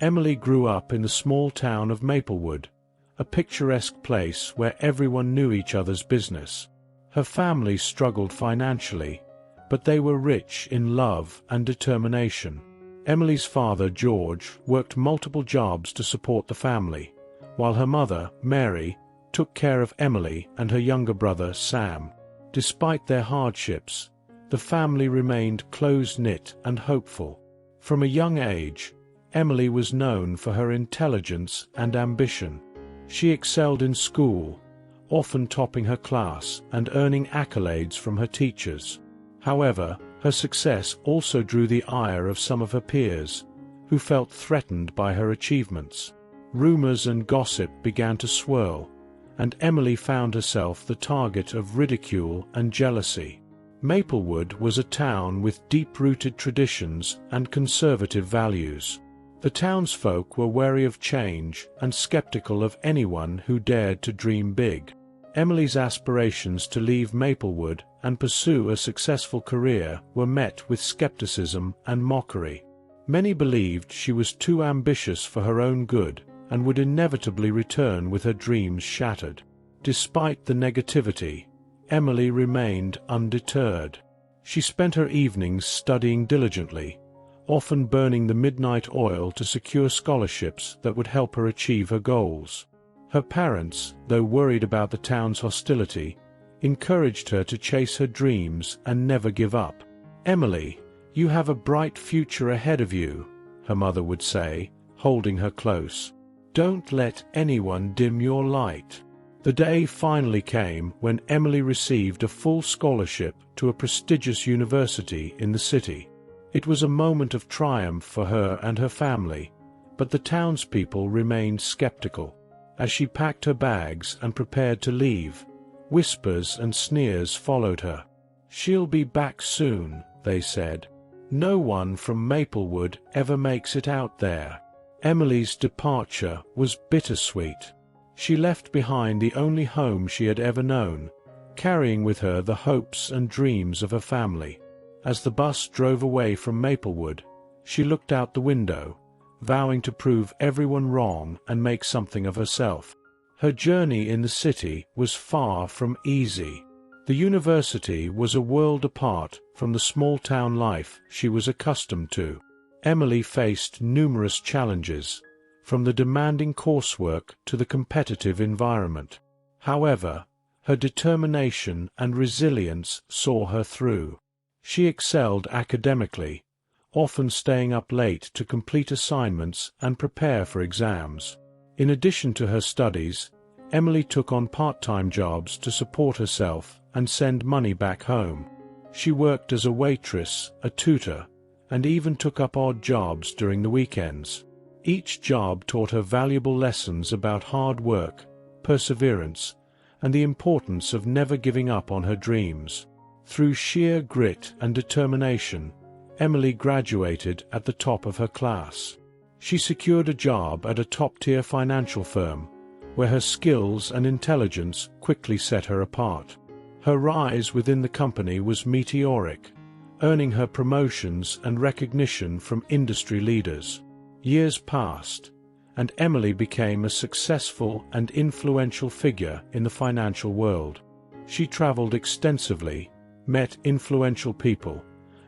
Emily grew up in the small town of Maplewood, a picturesque place where everyone knew each other's business. Her family struggled financially, but they were rich in love and determination. Emily's father, George, worked multiple jobs to support the family, while her mother, Mary, took care of Emily and her younger brother, Sam. Despite their hardships, the family remained close-knit and hopeful. From a young age, Emily was known for her intelligence and ambition. She excelled in school, often topping her class and earning accolades from her teachers. However, her success also drew the ire of some of her peers, who felt threatened by her achievements. Rumors and gossip began to swirl, and Emily found herself the target of ridicule and jealousy. Maplewood was a town with deep-rooted traditions and conservative values. The townsfolk were wary of change and skeptical of anyone who dared to dream big. Emily's aspirations to leave Maplewood and pursue a successful career were met with skepticism and mockery. Many believed she was too ambitious for her own good and would inevitably return with her dreams shattered. Despite the negativity, Emily remained undeterred. She spent her evenings studying diligently, often burning the midnight oil to secure scholarships that would help her achieve her goals. Her parents, though worried about the town's hostility, encouraged her to chase her dreams and never give up. "Emily, you have a bright future ahead of you," her mother would say, holding her close. "Don't let anyone dim your light." The day finally came when Emily received a full scholarship to a prestigious university in the city. It was a moment of triumph for her and her family, but the townspeople remained skeptical. As she packed her bags and prepared to leave, whispers and sneers followed her. "She'll be back soon," they said. "No one from Maplewood ever makes it out there." Emily's departure was bittersweet. She left behind the only home she had ever known, carrying with her the hopes and dreams of her family. As the bus drove away from Maplewood, she looked out the window, vowing to prove everyone wrong and make something of herself. Her journey in the city was far from easy. The university was a world apart from the small-town life she was accustomed to. Emily faced numerous challenges, from the demanding coursework to the competitive environment. However, her determination and resilience saw her through. She excelled academically, often staying up late to complete assignments and prepare for exams. In addition to her studies, Emily took on part-time jobs to support herself and send money back home. She worked as a waitress, a tutor, and even took up odd jobs during the weekends. Each job taught her valuable lessons about hard work, perseverance, and the importance of never giving up on her dreams. Through sheer grit and determination, Emily graduated at the top of her class. She secured a job at a top-tier financial firm, where her skills and intelligence quickly set her apart. Her rise within the company was meteoric, earning her promotions and recognition from industry leaders. Years passed, and Emily became a successful and influential figure in the financial world. She traveled extensively, met influential people,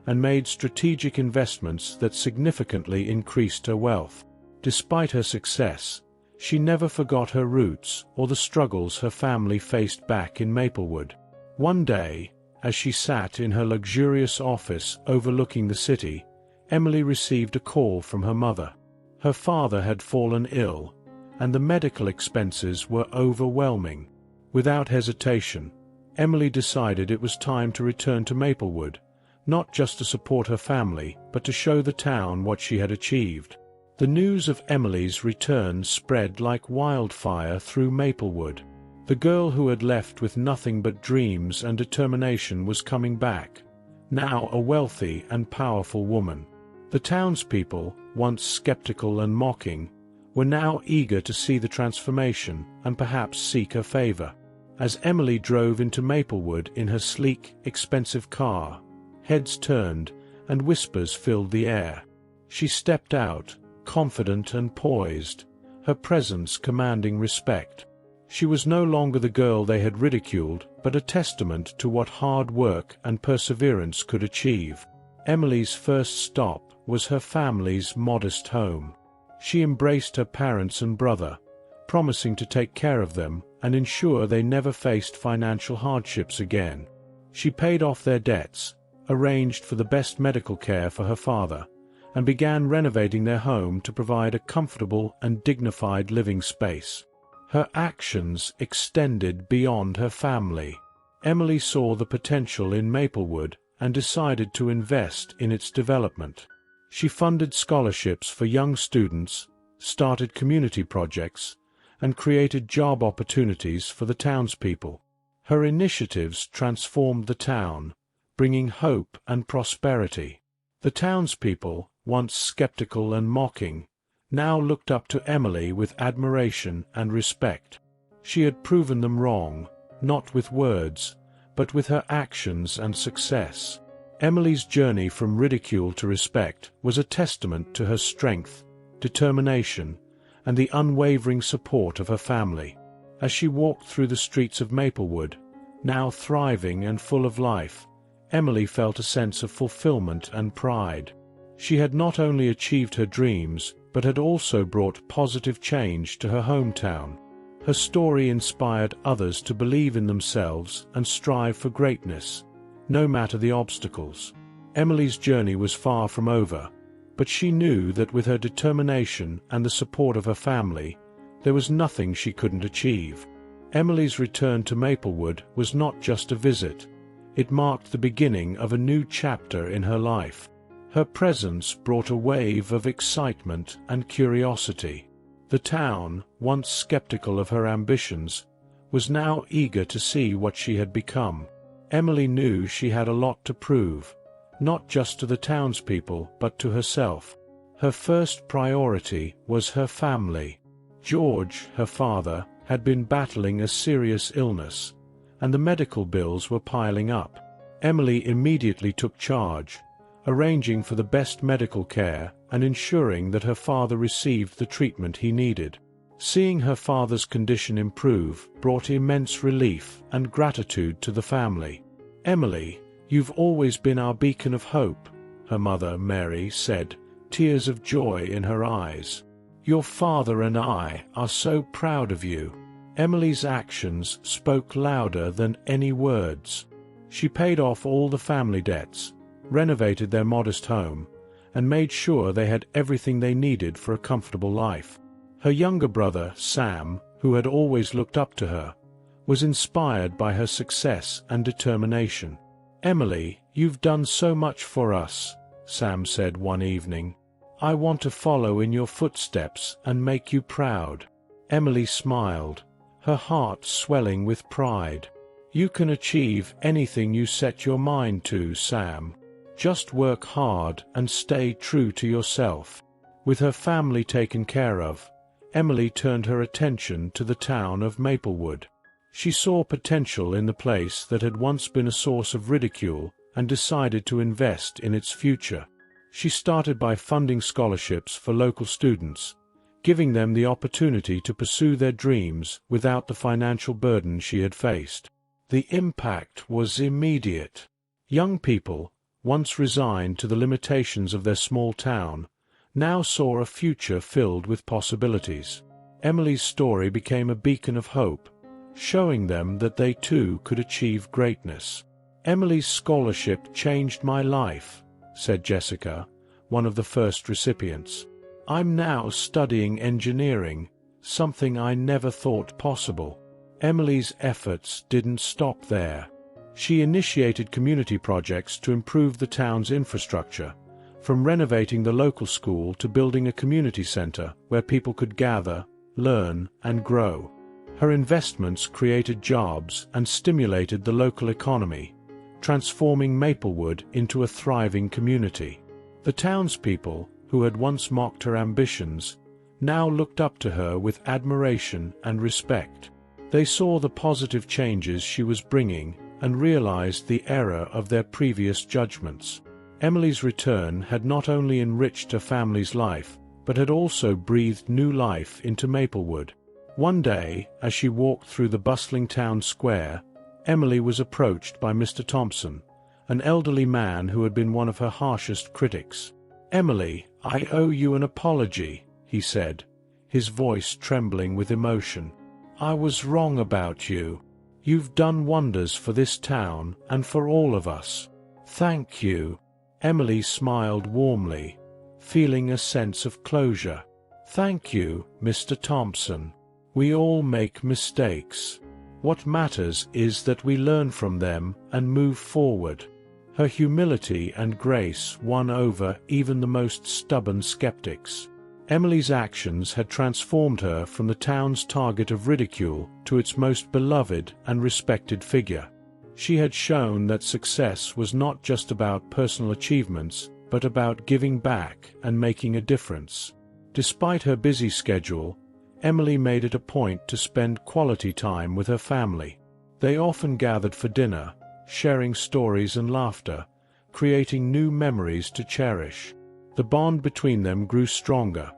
and made strategic investments that significantly increased her wealth. Despite her success, she never forgot her roots or the struggles her family faced back in Maplewood. One day, as she sat in her luxurious office overlooking the city, Emily received a call from her mother. Her father had fallen ill, and the medical expenses were overwhelming. Without hesitation, Emily decided it was time to return to Maplewood, not just to support her family, but to show the town what she had achieved. The news of Emily's return spread like wildfire through Maplewood. The girl who had left with nothing but dreams and determination was coming back, now a wealthy and powerful woman. The townspeople, once skeptical and mocking, were now eager to see the transformation and perhaps seek her favor. As Emily drove into Maplewood in her sleek, expensive car, heads turned and whispers filled the air. She stepped out, confident and poised, her presence commanding respect. She was no longer the girl they had ridiculed, but a testament to what hard work and perseverance could achieve. Emily's first stop was her family's modest home. She embraced her parents and brother, promising to take care of them and ensure they never faced financial hardships again. She paid off their debts, arranged for the best medical care for her father, and began renovating their home to provide a comfortable and dignified living space. Her actions extended beyond her family. Emily saw the potential in Maplewood and decided to invest in its development. She funded scholarships for young students, started community projects, and created job opportunities for the townspeople. Her initiatives transformed the town, bringing hope and prosperity. The townspeople, once skeptical and mocking, now looked up to Emily with admiration and respect. She had proven them wrong, not with words, but with her actions and success. Emily's journey from ridicule to respect was a testament to her strength, determination, and the unwavering support of her family. As she walked through the streets of Maplewood, now thriving and full of life, Emily felt a sense of fulfillment and pride. She had not only achieved her dreams, but had also brought positive change to her hometown. Her story inspired others to believe in themselves and strive for greatness, no matter the obstacles. Emily's journey was far from over, but she knew that with her determination and the support of her family, there was nothing she couldn't achieve. Emily's return to Maplewood was not just a visit. It marked the beginning of a new chapter in her life. Her presence brought a wave of excitement and curiosity. The town, once skeptical of her ambitions, was now eager to see what she had become. Emily knew she had a lot to prove, not just to the townspeople but to herself. Her first priority was her family. George, her father, had been battling a serious illness, and the medical bills were piling up. Emily immediately took charge, arranging for the best medical care and ensuring that her father received the treatment he needed. Seeing her father's condition improve brought immense relief and gratitude to the family. "Emily, you've always been our beacon of hope," her mother, Mary, said, tears of joy in her eyes. "Your father and I are so proud of you." Emily's actions spoke louder than any words. She paid off all the family debts, renovated their modest home, and made sure they had everything they needed for a comfortable life. Her younger brother, Sam, who had always looked up to her, was inspired by her success and determination. "Emily, you've done so much for us," Sam said one evening. "I want to follow in your footsteps and make you proud." Emily smiled, her heart swelling with pride. "You can achieve anything you set your mind to, Sam. Just work hard and stay true to yourself." With her family taken care of, Emily turned her attention to the town of Maplewood. She saw potential in the place that had once been a source of ridicule and decided to invest in its future. She started by funding scholarships for local students, giving them the opportunity to pursue their dreams without the financial burden she had faced. The impact was immediate. Young people, once resigned to the limitations of their small town, now saw a future filled with possibilities. Emily's story became a beacon of hope, showing them that they too could achieve greatness. "Emily's scholarship changed my life," said Jessica, one of the first recipients. "I'm now studying engineering, something I never thought possible." Emily's efforts didn't stop there. She initiated community projects to improve the town's infrastructure, from renovating the local school to building a community center where people could gather, learn, and grow. Her investments created jobs and stimulated the local economy, transforming Maplewood into a thriving community. The townspeople, who had once mocked her ambitions, now looked up to her with admiration and respect. They saw the positive changes she was bringing and realized the error of their previous judgments. Emily's return had not only enriched her family's life, but had also breathed new life into Maplewood. One day, as she walked through the bustling town square, Emily was approached by Mr. Thompson, an elderly man who had been one of her harshest critics. "Emily, I owe you an apology," he said, his voice trembling with emotion. "I was wrong about you. You've done wonders for this town and for all of us. Thank you." Emily smiled warmly, feeling a sense of closure. "Thank you, Mr. Thompson. We all make mistakes. What matters is that we learn from them and move forward." Her humility and grace won over even the most stubborn skeptics. Emily's actions had transformed her from the town's target of ridicule to its most beloved and respected figure. She had shown that success was not just about personal achievements, but about giving back and making a difference. Despite her busy schedule, Emily made it a point to spend quality time with her family. They often gathered for dinner, sharing stories and laughter, creating new memories to cherish. The bond between them grew stronger,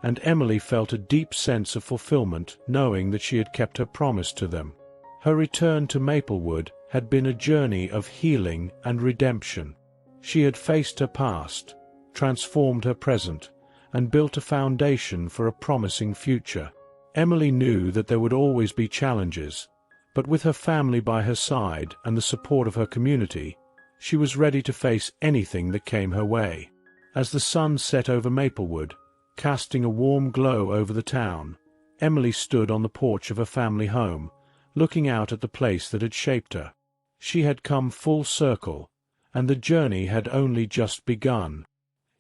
and Emily felt a deep sense of fulfillment knowing that she had kept her promise to them. Her return to Maplewood had been a journey of healing and redemption. She had faced her past, transformed her present, and built a foundation for a promising future. Emily knew that there would always be challenges, but with her family by her side and the support of her community, she was ready to face anything that came her way. As the sun set over Maplewood, casting a warm glow over the town, Emily stood on the porch of her family home, looking out at the place that had shaped her. She had come full circle, and the journey had only just begun.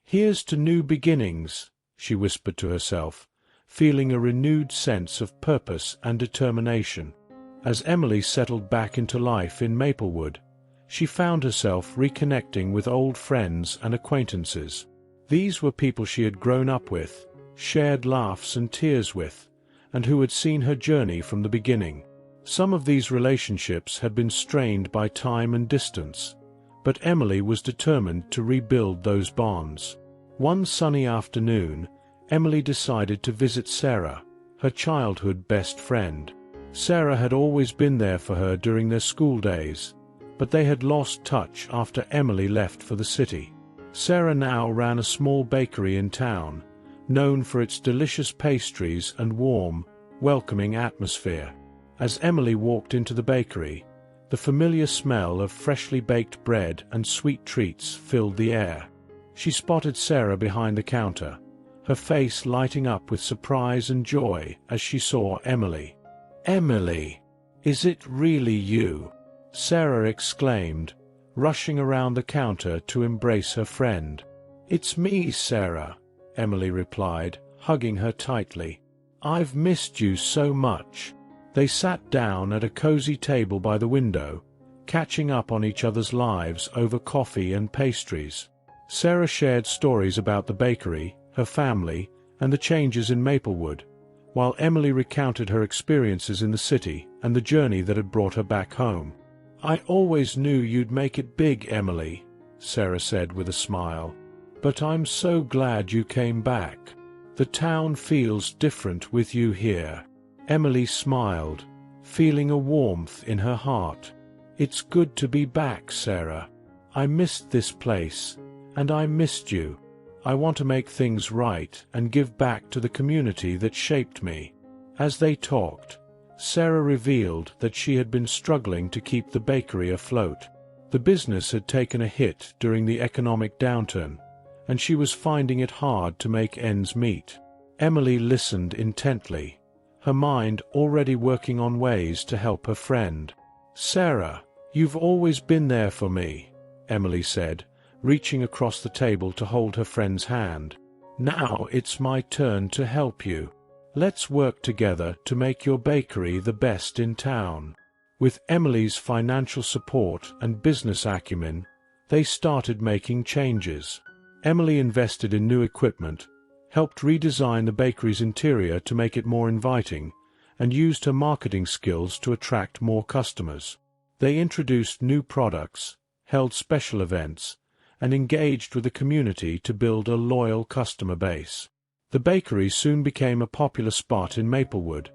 "Here's to new beginnings," she whispered to herself, feeling a renewed sense of purpose and determination. As Emily settled back into life in Maplewood, she found herself reconnecting with old friends and acquaintances. These were people she had grown up with, shared laughs and tears with, and who had seen her journey from the beginning. Some of these relationships had been strained by time and distance, but Emily was determined to rebuild those bonds. One sunny afternoon, Emily decided to visit Sarah, her childhood best friend. Sarah had always been there for her during their school days, but they had lost touch after Emily left for the city. Sarah now ran a small bakery in town, known for its delicious pastries and warm, welcoming atmosphere. As Emily walked into the bakery, the familiar smell of freshly baked bread and sweet treats filled the air. She spotted Sarah behind the counter, her face lighting up with surprise and joy as she saw Emily. "Emily, is it really you?" Sarah exclaimed, rushing around the counter to embrace her friend. "It's me, Sarah," Emily replied, hugging her tightly. "I've missed you so much." They sat down at a cozy table by the window, catching up on each other's lives over coffee and pastries. Sarah shared stories about the bakery, her family, and the changes in Maplewood, while Emily recounted her experiences in the city and the journey that had brought her back home. "I always knew you'd make it big, Emily," Sarah said with a smile. "But I'm so glad you came back. The town feels different with you here." Emily smiled, feeling a warmth in her heart. "It's good to be back, Sarah. I missed this place, and I missed you. I want to make things right and give back to the community that shaped me." As they talked, Sarah revealed that she had been struggling to keep the bakery afloat. The business had taken a hit during the economic downturn, and she was finding it hard to make ends meet. Emily listened intently, her mind already working on ways to help her friend. "Sarah, you've always been there for me," Emily said, reaching across the table to hold her friend's hand. "Now it's my turn to help you. Let's work together to make your bakery the best in town." With Emily's financial support and business acumen, they started making changes. Emily invested in new equipment, helped redesign the bakery's interior to make it more inviting, and used her marketing skills to attract more customers. They introduced new products, held special events, and engaged with the community to build a loyal customer base. The bakery soon became a popular spot in Maplewood,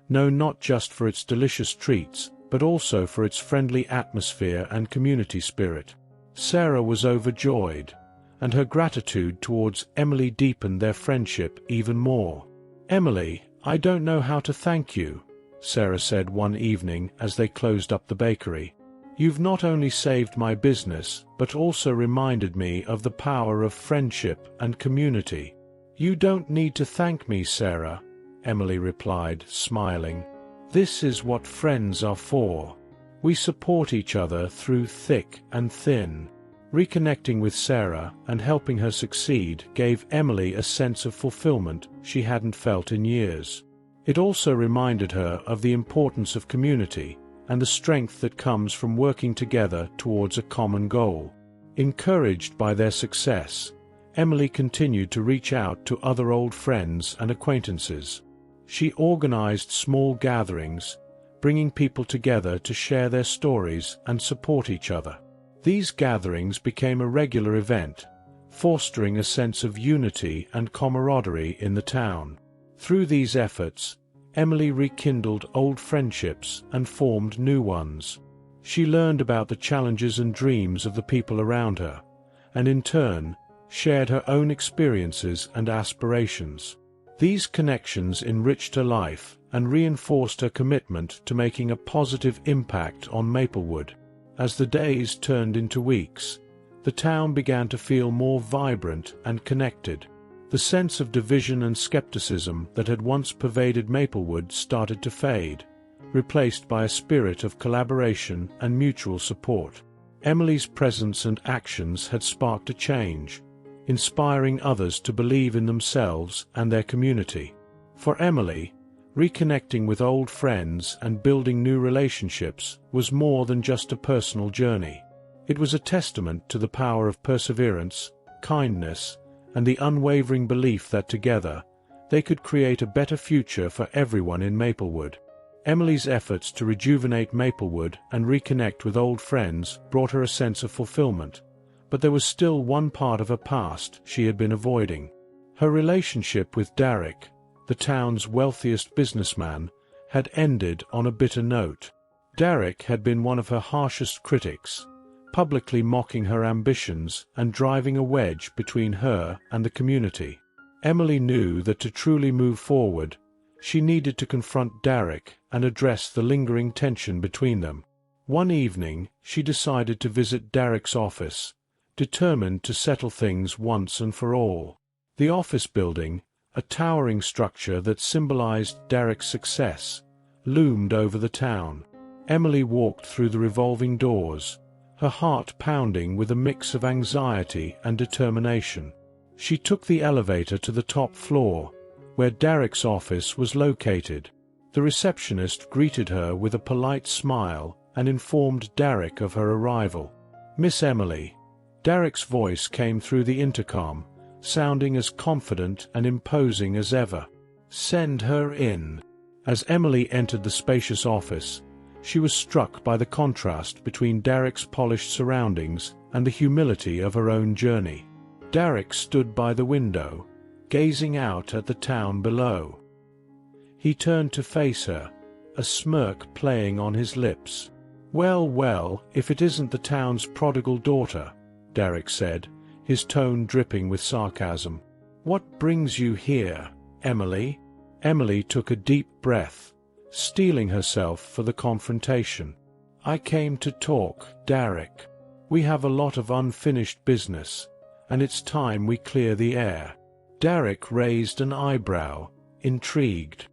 known not just for its delicious treats, but also for its friendly atmosphere and community spirit. Sarah was overjoyed, and her gratitude towards Emily deepened their friendship even more. "Emily, I don't know how to thank you," Sarah said one evening as they closed up the bakery. "You've not only saved my business, but also reminded me of the power of friendship and community." "You don't need to thank me, Sarah," Emily replied, smiling. "This is what friends are for. We support each other through thick and thin." Reconnecting with Sarah and helping her succeed gave Emily a sense of fulfillment she hadn't felt in years. It also reminded her of the importance of community and the strength that comes from working together towards a common goal. Encouraged by their success, Emily continued to reach out to other old friends and acquaintances. She organized small gatherings, bringing people together to share their stories and support each other. These gatherings became a regular event, fostering a sense of unity and camaraderie in the town. Through these efforts, Emily rekindled old friendships and formed new ones. She learned about the challenges and dreams of the people around her, and in turn, shared her own experiences and aspirations. These connections enriched her life and reinforced her commitment to making a positive impact on Maplewood. As the days turned into weeks, the town began to feel more vibrant and connected. The sense of division and skepticism that had once pervaded Maplewood started to fade, replaced by a spirit of collaboration and mutual support. Emily's presence and actions had sparked a change, inspiring others to believe in themselves and their community. For Emily, reconnecting with old friends and building new relationships was more than just a personal journey. It was a testament to the power of perseverance, kindness, and the unwavering belief that together, they could create a better future for everyone in Maplewood. Emily's efforts to rejuvenate Maplewood and reconnect with old friends brought her a sense of fulfillment, but there was still one part of her past she had been avoiding. Her relationship with Derek, the town's wealthiest businessman, had ended on a bitter note. Derek had been one of her harshest critics, publicly mocking her ambitions and driving a wedge between her and the community. Emily knew that to truly move forward, she needed to confront Derek and address the lingering tension between them. One evening, she decided to visit Derek's office, determined to settle things once and for all. The office building, a towering structure that symbolized Derek's success, loomed over the town. Emily walked through the revolving doors, her heart pounding with a mix of anxiety and determination. She took the elevator to the top floor, where Derek's office was located. The receptionist greeted her with a polite smile and informed Derek of her arrival. "Miss Emily." Derek's voice came through the intercom, sounding as confident and imposing as ever. "Send her in." As Emily entered the spacious office, she was struck by the contrast between Derek's polished surroundings and the humility of her own journey. Derek stood by the window, gazing out at the town below. He turned to face her, a smirk playing on his lips. "Well, well, if it isn't the town's prodigal daughter," Derek said, his tone dripping with sarcasm. "What brings you here, Emily?" Emily took a deep breath, steeling herself for the confrontation. "I came to talk, Derek. We have a lot of unfinished business, and it's time we clear the air." Derek raised an eyebrow, intrigued.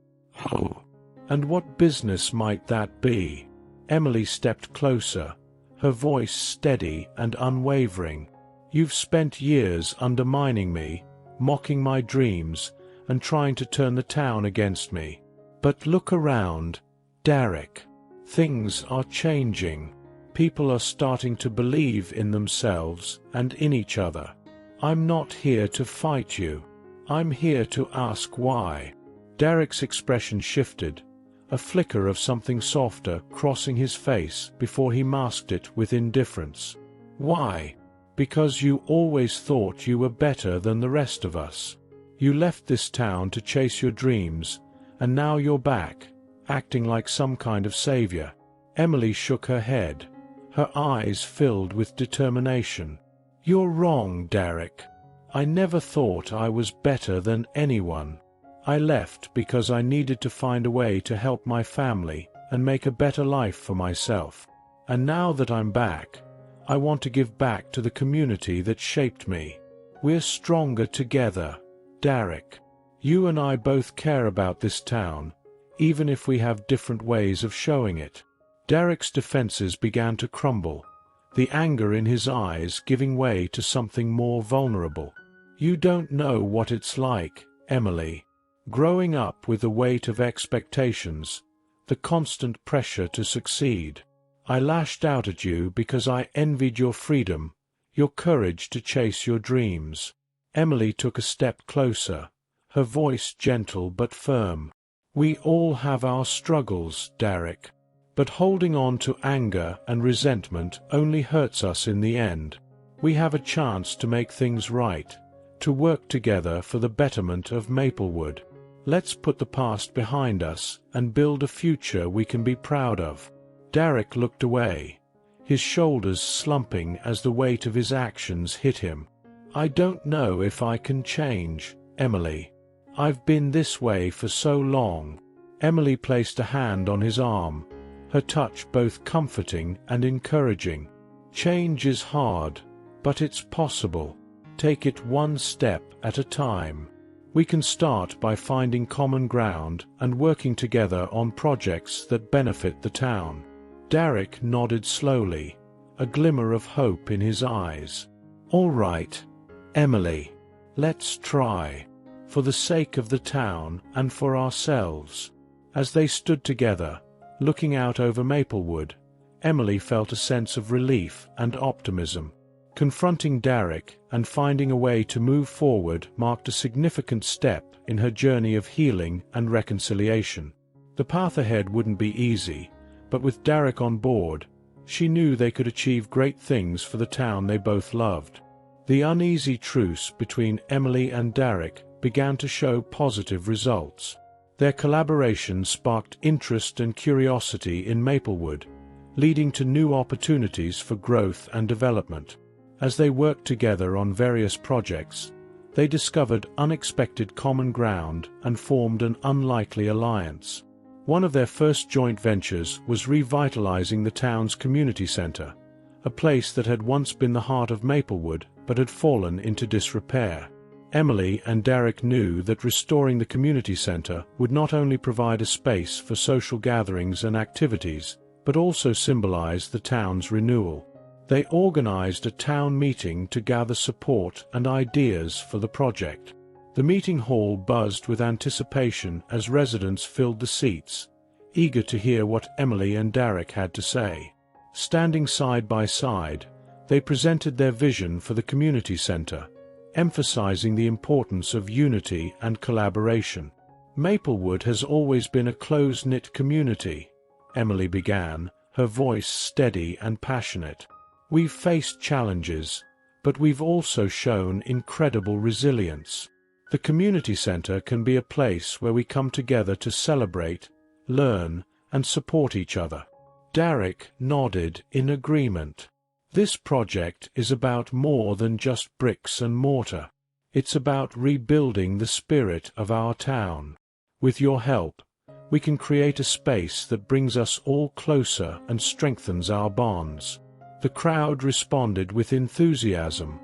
"Oh, and what business might that be?" Emily stepped closer, her voice steady and unwavering. "You've spent years undermining me, mocking my dreams, and trying to turn the town against me. But look around, Derek. Things are changing. People are starting to believe in themselves and in each other. I'm not here to fight you. I'm here to ask why." Derek's expression shifted, a flicker of something softer crossing his face before he masked it with indifference. "Why? Because you always thought you were better than the rest of us. You left this town to chase your dreams, and now you're back, acting like some kind of savior." Emily shook her head, her eyes filled with determination. "You're wrong, Derek. I never thought I was better than anyone. I left because I needed to find a way to help my family and make a better life for myself. And now that I'm back, I want to give back to the community that shaped me. We're stronger together, Derek. You and I both care about this town, even if we have different ways of showing it." Derek's defenses began to crumble, the anger in his eyes giving way to something more vulnerable. "You don't know what it's like, Emily. Growing up with the weight of expectations, the constant pressure to succeed. I lashed out at you because I envied your freedom, your courage to chase your dreams." Emily took a step closer, her voice gentle but firm. "We all have our struggles, Derek. But holding on to anger and resentment only hurts us in the end. We have a chance to make things right, to work together for the betterment of Maplewood. Let's put the past behind us and build a future we can be proud of." Derek looked away, his shoulders slumping as the weight of his actions hit him. "I don't know if I can change, Emily. I've been this way for so long." Emily placed a hand on his arm, her touch both comforting and encouraging. "Change is hard, but it's possible. Take it one step at a time. We can start by finding common ground and working together on projects that benefit the town." Derek nodded slowly, a glimmer of hope in his eyes. "All right, Emily. Let's try. For the sake of the town and for ourselves." As they stood together, looking out over Maplewood, Emily felt a sense of relief and optimism. Confronting Derek and finding a way to move forward marked a significant step in her journey of healing and reconciliation. The path ahead wouldn't be easy, but with Derek on board, she knew they could achieve great things for the town they both loved. The uneasy truce between Emily and Derek began to show positive results. Their collaboration sparked interest and curiosity in Maplewood, leading to new opportunities for growth and development. As they worked together on various projects, they discovered unexpected common ground and formed an unlikely alliance. One of their first joint ventures was revitalizing the town's community center, a place that had once been the heart of Maplewood but had fallen into disrepair. Emily and Derek knew that restoring the community center would not only provide a space for social gatherings and activities, but also symbolize the town's renewal. They organized a town meeting to gather support and ideas for the project. The meeting hall buzzed with anticipation as residents filled the seats, eager to hear what Emily and Derek had to say. Standing side by side, they presented their vision for the community center, emphasizing the importance of unity and collaboration. "Maplewood has always been a close-knit community," Emily began, her voice steady and passionate. "We've faced challenges, but we've also shown incredible resilience. The community center can be a place where we come together to celebrate, learn, and support each other." Derek nodded in agreement. "This project is about more than just bricks and mortar. It's about rebuilding the spirit of our town. With your help, we can create a space that brings us all closer and strengthens our bonds." The crowd responded with enthusiasm,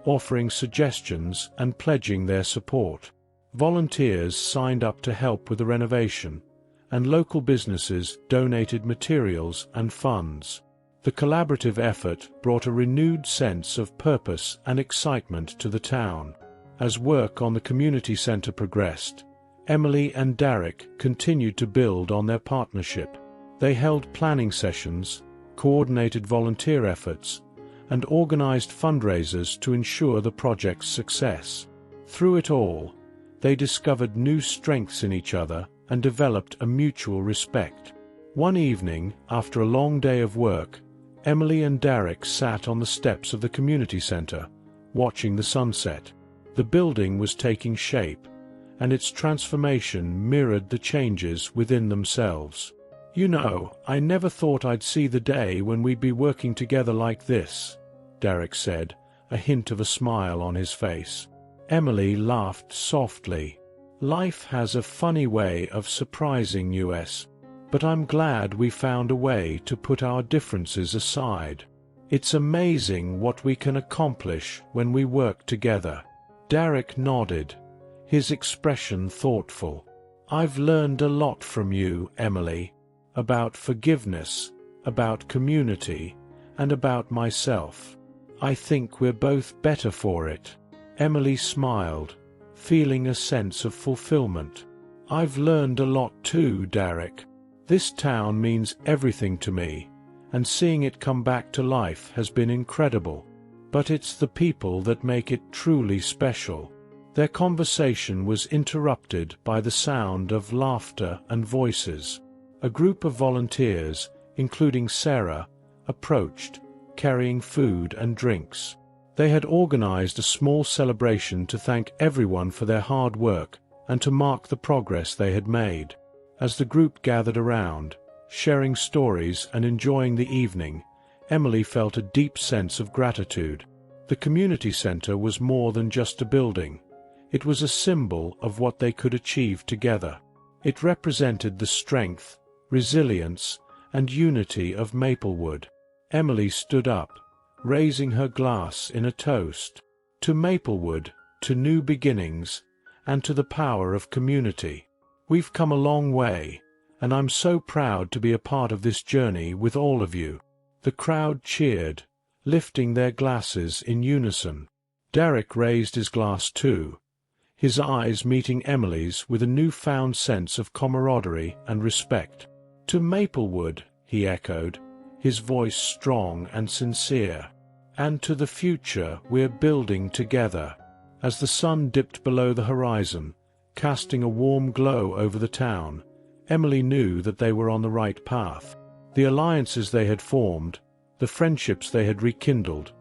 offering suggestions and pledging their support. Volunteers signed up to help with the renovation, and local businesses donated materials and funds. The collaborative effort brought a renewed sense of purpose and excitement to the town. As work on the community center progressed, Emily and Derek continued to build on their partnership. They held planning sessions, coordinated volunteer efforts, and organized fundraisers to ensure the project's success. Through it all, they discovered new strengths in each other and developed a mutual respect. One evening, after a long day of work, Emily and Derek sat on the steps of the community center, watching the sunset. The building was taking shape, and its transformation mirrored the changes within themselves. "You know, I never thought I'd see the day when we'd be working together like this," Derek said, a hint of a smile on his face. Emily laughed softly. "Life has a funny way of surprising us. But I'm glad we found a way to put our differences aside. It's amazing what we can accomplish when we work together." Derek nodded, his expression thoughtful. "I've learned a lot from you, Emily. About forgiveness, about community, and about myself. I think we're both better for it." Emily smiled, feeling a sense of fulfillment. "I've learned a lot too, Derek. This town means everything to me, and seeing it come back to life has been incredible. But it's the people that make it truly special." Their conversation was interrupted by the sound of laughter and voices. A group of volunteers, including Sarah, approached, carrying food and drinks. They had organized a small celebration to thank everyone for their hard work and to mark the progress they had made. As the group gathered around, sharing stories and enjoying the evening, Emily felt a deep sense of gratitude. The community center was more than just a building. It was a symbol of what they could achieve together. It represented the strength, resilience, and unity of Maplewood. Emily stood up, raising her glass in a toast. "To Maplewood, to new beginnings, and to the power of community. We've come a long way, and I'm so proud to be a part of this journey with all of you." The crowd cheered, lifting their glasses in unison. Derek raised his glass too, his eyes meeting Emily's with a newfound sense of camaraderie and respect. "To Maplewood," he echoed, his voice strong and sincere. "And to the future we're building together." As the sun dipped below the horizon, casting a warm glow over the town, Emily knew that they were on the right path. The alliances they had formed, the friendships they had rekindled,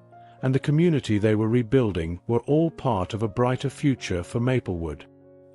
and the community they were rebuilding were all part of a brighter future for Maplewood.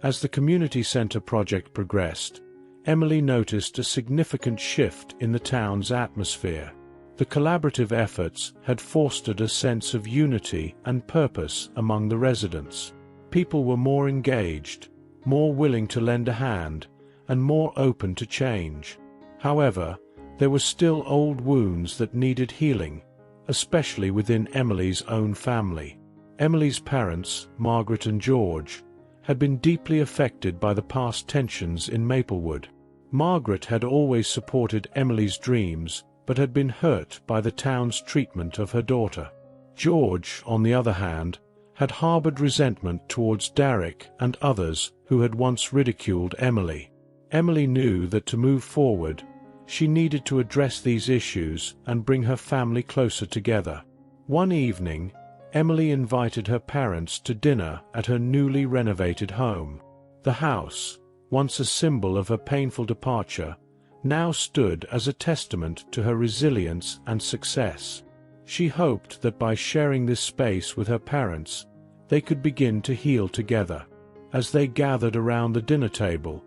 As the community center project progressed, Emily noticed a significant shift in the town's atmosphere. The collaborative efforts had fostered a sense of unity and purpose among the residents. People were more engaged, more willing to lend a hand, and more open to change. However, there were still old wounds that needed healing, especially within Emily's own family. Emily's parents, Margaret and George, had been deeply affected by the past tensions in Maplewood. Margaret had always supported Emily's dreams, but had been hurt by the town's treatment of her daughter. George, on the other hand, had harbored resentment towards Derek and others who had once ridiculed Emily. Emily knew that to move forward, she needed to address these issues and bring her family closer together. One evening, Emily invited her parents to dinner at her newly renovated home. The house, once a symbol of her painful departure, now stood as a testament to her resilience and success. She hoped that by sharing this space with her parents, they could begin to heal together. As they gathered around the dinner table,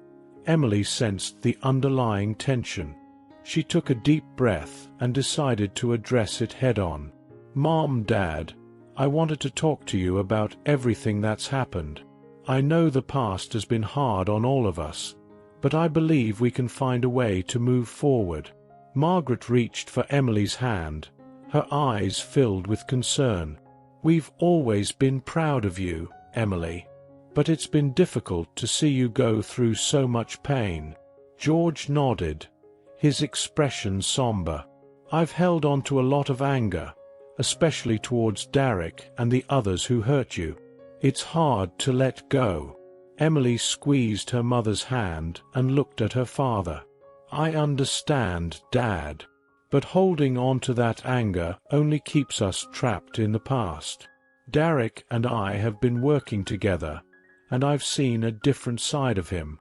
Emily sensed the underlying tension. She took a deep breath and decided to address it head-on. "Mom, Dad, I wanted to talk to you about everything that's happened. I know the past has been hard on all of us, but I believe we can find a way to move forward." Margaret reached for Emily's hand, her eyes filled with concern. "We've always been proud of you, Emily, but it's been difficult to see you go through so much pain." George nodded, his expression somber. "I've held on to a lot of anger, especially towards Derek and the others who hurt you. It's hard to let go." Emily squeezed her mother's hand and looked at her father. "I understand, Dad, but holding on to that anger only keeps us trapped in the past. Derek and I have been working together, and I've seen a different side of him.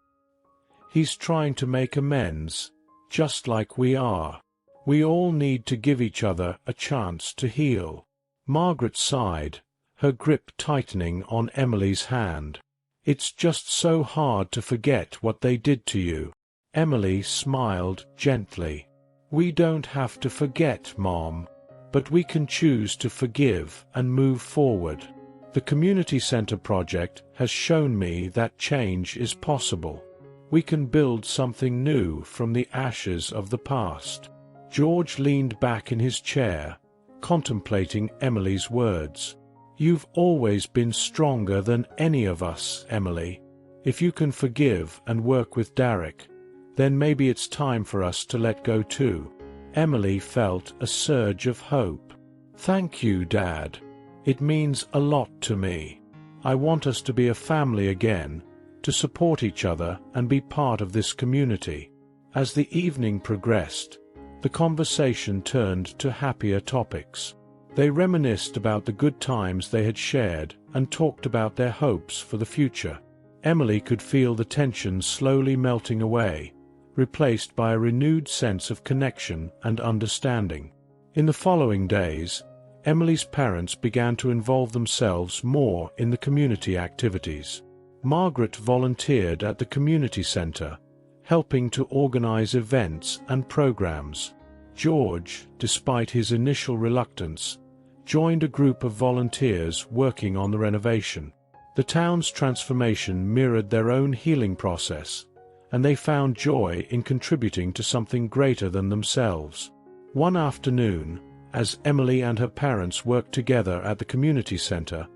He's trying to make amends, just like we are. We all need to give each other a chance to heal." Margaret sighed, her grip tightening on Emily's hand. "It's just so hard to forget what they did to you." Emily smiled gently. "We don't have to forget, Mom. But we can choose to forgive and move forward. The community center project has shown me that change is possible. We can build something new from the ashes of the past." George leaned back in his chair, contemplating Emily's words. "You've always been stronger than any of us, Emily. If you can forgive and work with Derek, then maybe it's time for us to let go too." Emily felt a surge of hope. "Thank you, Dad. It means a lot to me. I want us to be a family again, to support each other and be part of this community." As the evening progressed, the conversation turned to happier topics. They reminisced about the good times they had shared and talked about their hopes for the future. Emily could feel the tension slowly melting away, replaced by a renewed sense of connection and understanding. In the following days, Emily's parents began to involve themselves more in the community activities. Margaret volunteered at the community center, helping to organize events and programs. George, despite his initial reluctance, joined a group of volunteers working on the renovation. The town's transformation mirrored their own healing process, and they found joy in contributing to something greater than themselves. One afternoon, as Emily and her parents worked together at the community center,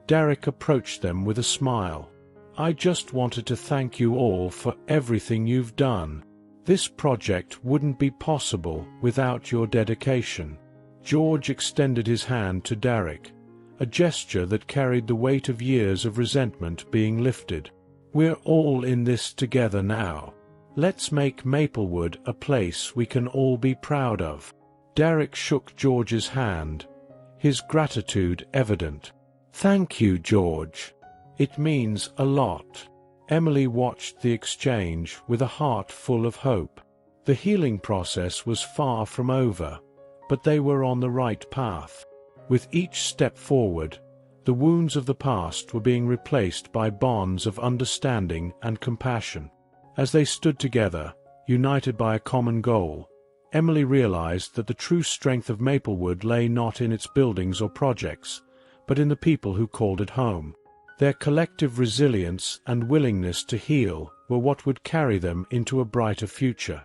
Derek approached them with a smile. "I just wanted to thank you all for everything you've done. This project wouldn't be possible without your dedication." George extended his hand to Derek, a gesture that carried the weight of years of resentment being lifted. "We're all in this together now. Let's make Maplewood a place we can all be proud of." Derek shook George's hand, his gratitude evident. "Thank you, George. It means a lot." Emily watched the exchange with a heart full of hope. The healing process was far from over, but they were on the right path. With each step forward, the wounds of the past were being replaced by bonds of understanding and compassion. As they stood together, united by a common goal, Emily realized that the true strength of Maplewood lay not in its buildings or projects, but in the people who called it home. Their collective resilience and willingness to heal were what would carry them into a brighter future.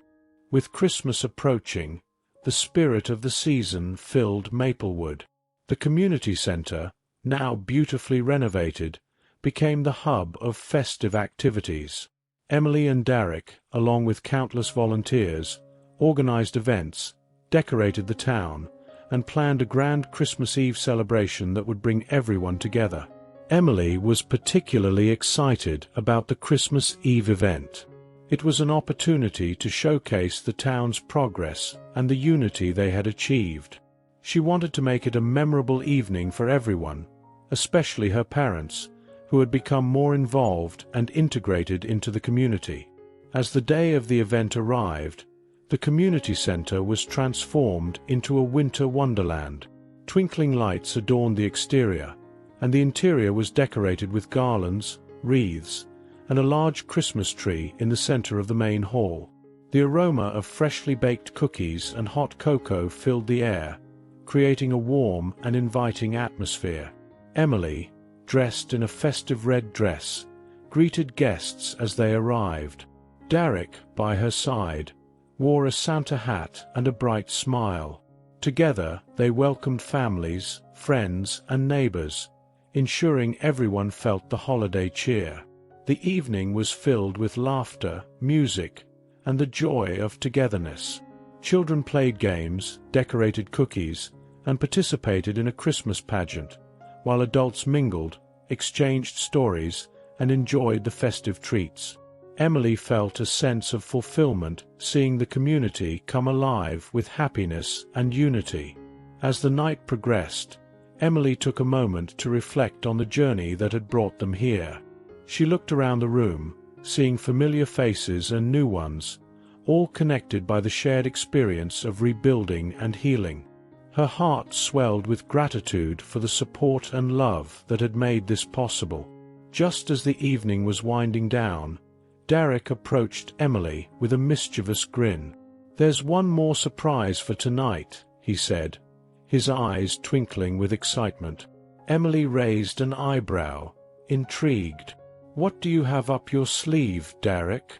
With Christmas approaching, the spirit of the season filled Maplewood. The community center, now beautifully renovated, became the hub of festive activities. Emily and Derek, along with countless volunteers, organized events, decorated the town, and planned a grand Christmas Eve celebration that would bring everyone together. Emily was particularly excited about the Christmas Eve event. It was an opportunity to showcase the town's progress and the unity they had achieved. She wanted to make it a memorable evening for everyone, especially her parents, who had become more involved and integrated into the community. As the day of the event arrived, the community center was transformed into a winter wonderland. Twinkling lights adorned the exterior, and the interior was decorated with garlands, wreaths, and a large Christmas tree in the center of the main hall. The aroma of freshly baked cookies and hot cocoa filled the air, creating a warm and inviting atmosphere. Emily, dressed in a festive red dress, greeted guests as they arrived. Derek, by her side, wore a Santa hat and a bright smile. Together, they welcomed families, friends, and neighbors, ensuring everyone felt the holiday cheer. The evening was filled with laughter, music, and the joy of togetherness. Children played games, decorated cookies, and participated in a Christmas pageant, while adults mingled, exchanged stories, and enjoyed the festive treats. Emily felt a sense of fulfillment seeing the community come alive with happiness and unity. As the night progressed, Emily took a moment to reflect on the journey that had brought them here. She looked around the room, seeing familiar faces and new ones, all connected by the shared experience of rebuilding and healing. Her heart swelled with gratitude for the support and love that had made this possible. Just as the evening was winding down, Derek approached Emily with a mischievous grin. "There's one more surprise for tonight," he said, his eyes twinkling with excitement. Emily raised an eyebrow, intrigued. "What do you have up your sleeve, Derek?"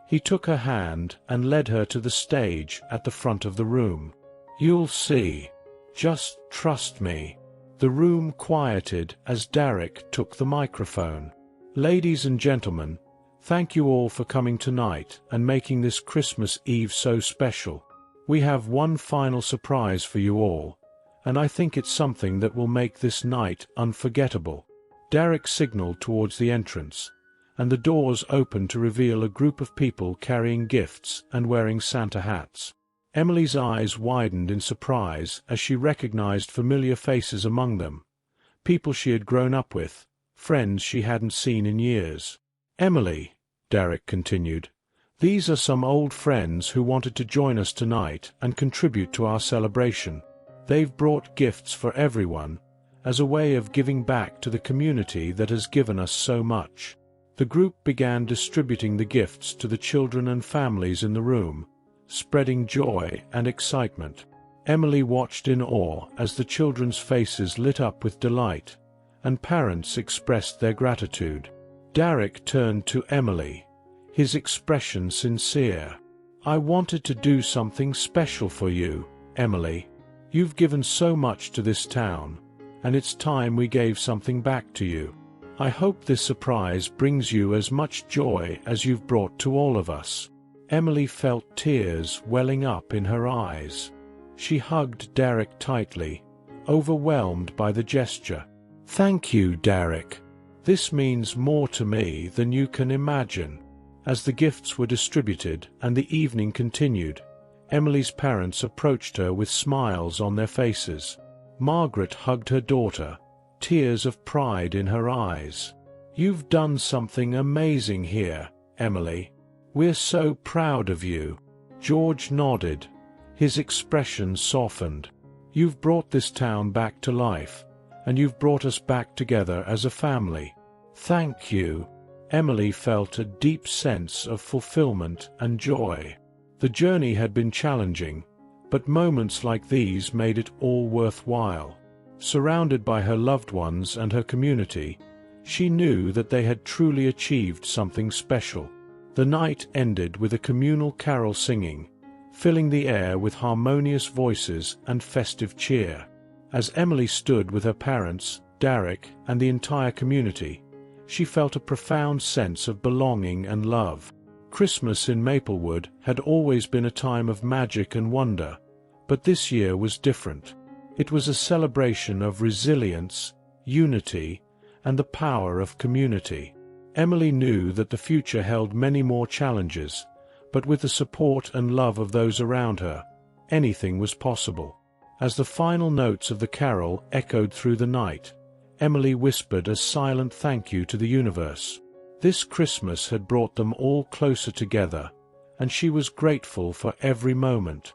He took her hand and led her to the stage at the front of the room. "You'll see. Just trust me." The room quieted as Derek took the microphone. "Ladies and gentlemen, thank you all for coming tonight and making this Christmas Eve so special. We have one final surprise for you all, and I think it's something that will make this night unforgettable." Derek signaled towards the entrance, and the doors opened to reveal a group of people carrying gifts and wearing Santa hats. Emily's eyes widened in surprise as she recognized familiar faces among them, people she had grown up with, friends she hadn't seen in years. "Emily," Derek continued, "these are some old friends who wanted to join us tonight and contribute to our celebration. They've brought gifts for everyone, as a way of giving back to the community that has given us so much." The group began distributing the gifts to the children and families in the room, spreading joy and excitement. Emily watched in awe as the children's faces lit up with delight, and parents expressed their gratitude. Derek turned to Emily, his expression sincere. "I wanted to do something special for you, Emily. You've given so much to this town, and it's time we gave something back to you. I hope this surprise brings you as much joy as you've brought to all of us." Emily felt tears welling up in her eyes. She hugged Derek tightly, overwhelmed by the gesture. "Thank you, Derek. This means more to me than you can imagine." As the gifts were distributed and the evening continued, Emily's parents approached her with smiles on their faces. Margaret hugged her daughter, tears of pride in her eyes. "You've done something amazing here, Emily. We're so proud of you." George nodded, his expression softened. "You've brought this town back to life, and you've brought us back together as a family. Thank you." Emily felt a deep sense of fulfillment and joy. The journey had been challenging, but moments like these made it all worthwhile. Surrounded by her loved ones and her community, she knew that they had truly achieved something special. The night ended with a communal carol singing, filling the air with harmonious voices and festive cheer. As Emily stood with her parents, Derek, and the entire community, she felt a profound sense of belonging and love. Christmas in Maplewood had always been a time of magic and wonder, but this year was different. It was a celebration of resilience, unity, and the power of community. Emily knew that the future held many more challenges, but with the support and love of those around her, anything was possible. As the final notes of the carol echoed through the night, Emily whispered a silent thank you to the universe. This Christmas had brought them all closer together, and she was grateful for every moment.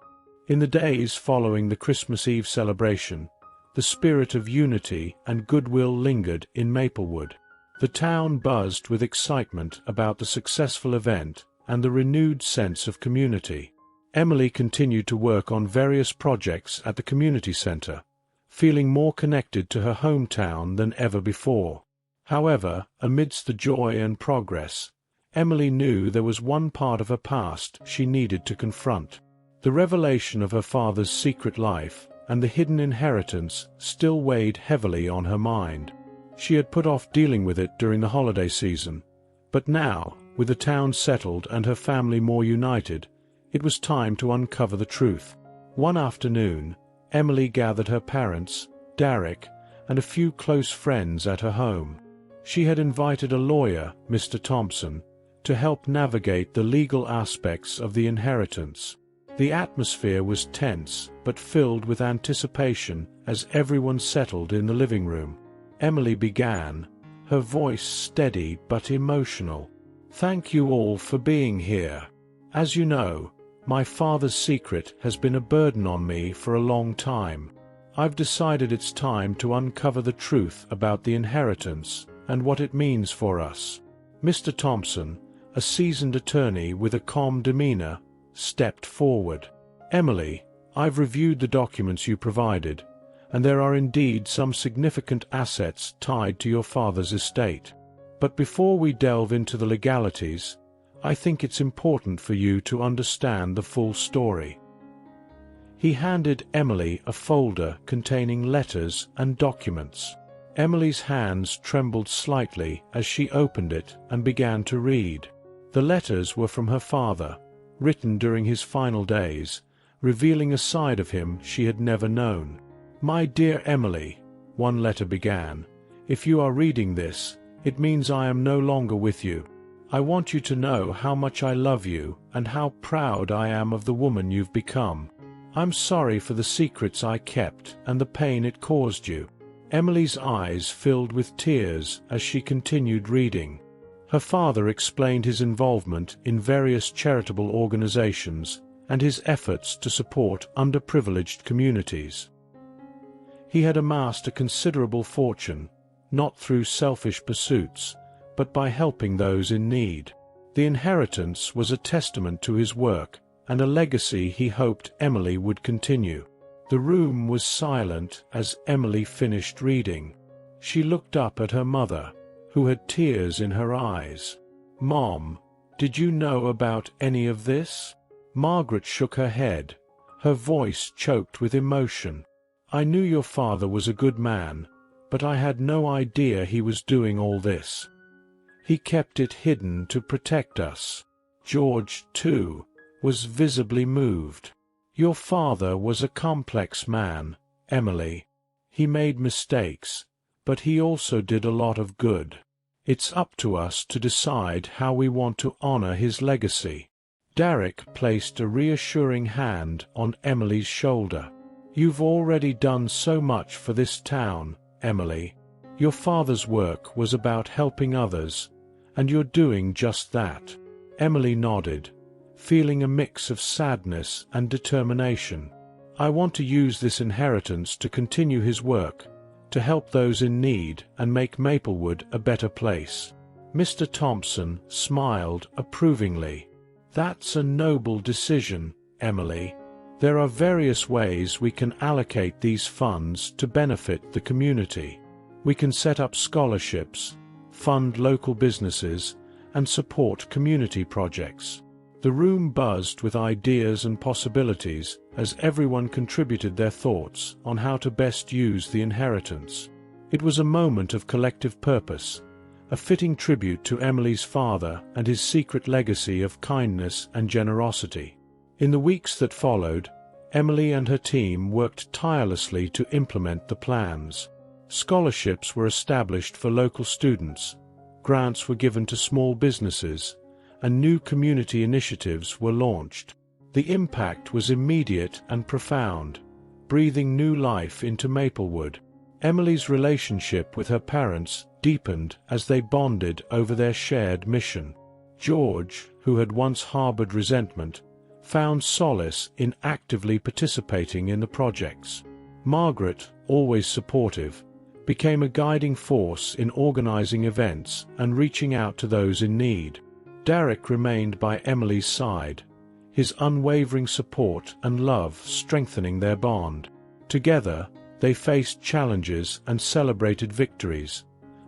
In the days following the Christmas Eve celebration, the spirit of unity and goodwill lingered in Maplewood. The town buzzed with excitement about the successful event and the renewed sense of community. Emily continued to work on various projects at the community center, feeling more connected to her hometown than ever before. However, amidst the joy and progress, Emily knew there was one part of her past she needed to confront. The revelation of her father's secret life and the hidden inheritance still weighed heavily on her mind. She had put off dealing with it during the holiday season, but now, with the town settled and her family more united, it was time to uncover the truth. One afternoon, Emily gathered her parents, Derek, and a few close friends at her home. She had invited a lawyer, Mr. Thompson, to help navigate the legal aspects of the inheritance. The atmosphere was tense, but filled with anticipation as everyone settled in the living room. Emily began, her voice steady but emotional. "Thank you all for being here. As you know, My father's secret has been a burden on me for a long time. I've decided it's time to uncover the truth about the inheritance and what it means for us." Mr. Thompson, a seasoned attorney with a calm demeanor, stepped forward. "Emily, I've reviewed the documents you provided, and there are indeed some significant assets tied to your father's estate. But before we delve into the legalities, I think it's important for you to understand the full story." He handed Emily a folder containing letters and documents. Emily's hands trembled slightly as she opened it and began to read. The letters were from her father, written during his final days, revealing a side of him she had never known. "My dear Emily," one letter began, "if you are reading this, it means I am no longer with you. I want you to know how much I love you and how proud I am of the woman you've become. I'm sorry for the secrets I kept and the pain it caused you." Emily's eyes filled with tears as she continued reading. Her father explained his involvement in various charitable organizations and his efforts to support underprivileged communities. He had amassed a considerable fortune, not through selfish pursuits, but by helping those in need. The inheritance was a testament to his work and a legacy he hoped Emily would continue. The room was silent as Emily finished reading. She looked up at her mother, who had tears in her eyes. "Mom, did you know about any of this?" Margaret shook her head, her voice choked with emotion. "I knew your father was a good man, but I had no idea he was doing all this. He kept it hidden to protect us." George, too, was visibly moved. "Your father was a complex man, Emily. He made mistakes, but he also did a lot of good. It's up to us to decide how we want to honor his legacy." Derek placed a reassuring hand on Emily's shoulder. "You've already done so much for this town, Emily. Your father's work was about helping others, and you're doing just that." Emily nodded, feeling a mix of sadness and determination. "I want to use this inheritance to continue his work, to help those in need and make Maplewood a better place." Mr. Thompson smiled approvingly. "That's a noble decision, Emily. There are various ways we can allocate these funds to benefit the community. We can set up scholarships, fund local businesses, and support community projects." The room buzzed with ideas and possibilities as everyone contributed their thoughts on how to best use the inheritance. It was a moment of collective purpose, a fitting tribute to Emily's father and his secret legacy of kindness and generosity. In the weeks that followed, Emily and her team worked tirelessly to implement the plans. Scholarships were established for local students, grants were given to small businesses, and new community initiatives were launched. The impact was immediate and profound, breathing new life into Maplewood. Emily's relationship with her parents deepened as they bonded over their shared mission. George, who had once harbored resentment, found solace in actively participating in the projects. Margaret, always supportive, became a guiding force in organizing events and reaching out to those in need. Derek remained by Emily's side, his unwavering support and love strengthening their bond. Together, they faced challenges and celebrated victories,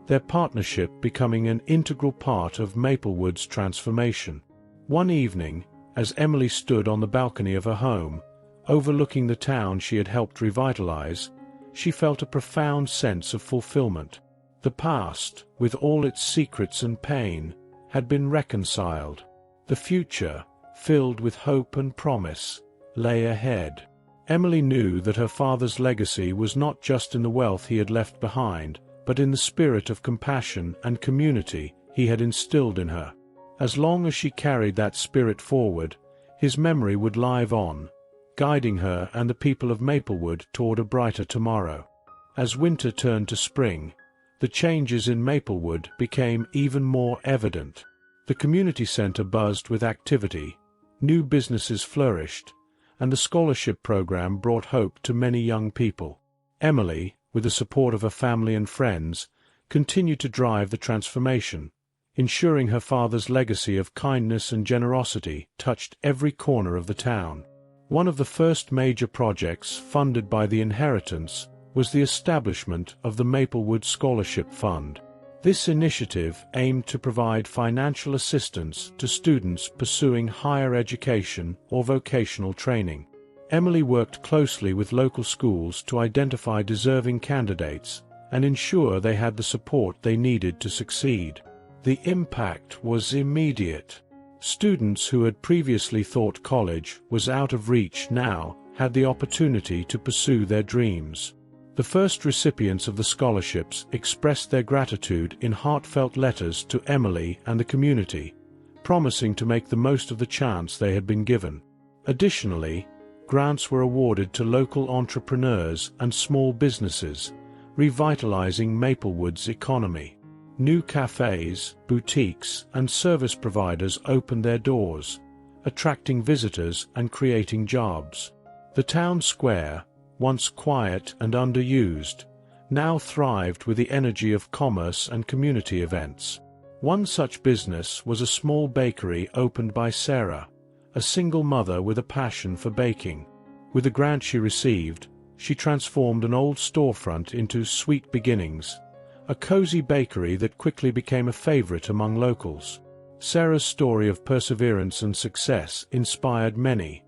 their partnership becoming an integral part of Maplewood's transformation. One evening, as Emily stood on the balcony of her home, overlooking the town she had helped revitalize, she felt a profound sense of fulfillment. The past, with all its secrets and pain, had been reconciled. The future, filled with hope and promise, lay ahead. Emily knew that her father's legacy was not just in the wealth he had left behind, but in the spirit of compassion and community he had instilled in her. As long as she carried that spirit forward, his memory would live on, guiding her and the people of Maplewood toward a brighter tomorrow. As winter turned to spring, the changes in Maplewood became even more evident. The community center buzzed with activity, New businesses flourished, and the scholarship program brought hope to many young people. Emily, with the support of her family and friends, continued to drive the transformation, ensuring her father's legacy of kindness and generosity touched every corner of the town. One of the first major projects funded by the inheritance was the establishment of the Maplewood Scholarship Fund. This initiative aimed to provide financial assistance to students pursuing higher education or vocational training. Emily worked closely with local schools to identify deserving candidates and ensure they had the support they needed to succeed. The impact was immediate. Students who had previously thought college was out of reach now had the opportunity to pursue their dreams. The first recipients of the scholarships expressed their gratitude in heartfelt letters to Emily and the community, promising to make the most of the chance they had been given. Additionally, grants were awarded to local entrepreneurs and small businesses, revitalizing Maplewood's economy. New cafes, boutiques, and service providers opened their doors, attracting visitors and creating jobs. The town square, once quiet and underused, now thrived with the energy of commerce and community events. One such business was a small bakery opened by Sarah, a single mother with a passion for baking. With the grant she received, she transformed an old storefront into Sweet Beginnings, a cozy bakery that quickly became a favorite among locals. Sarah's story of perseverance and success inspired many,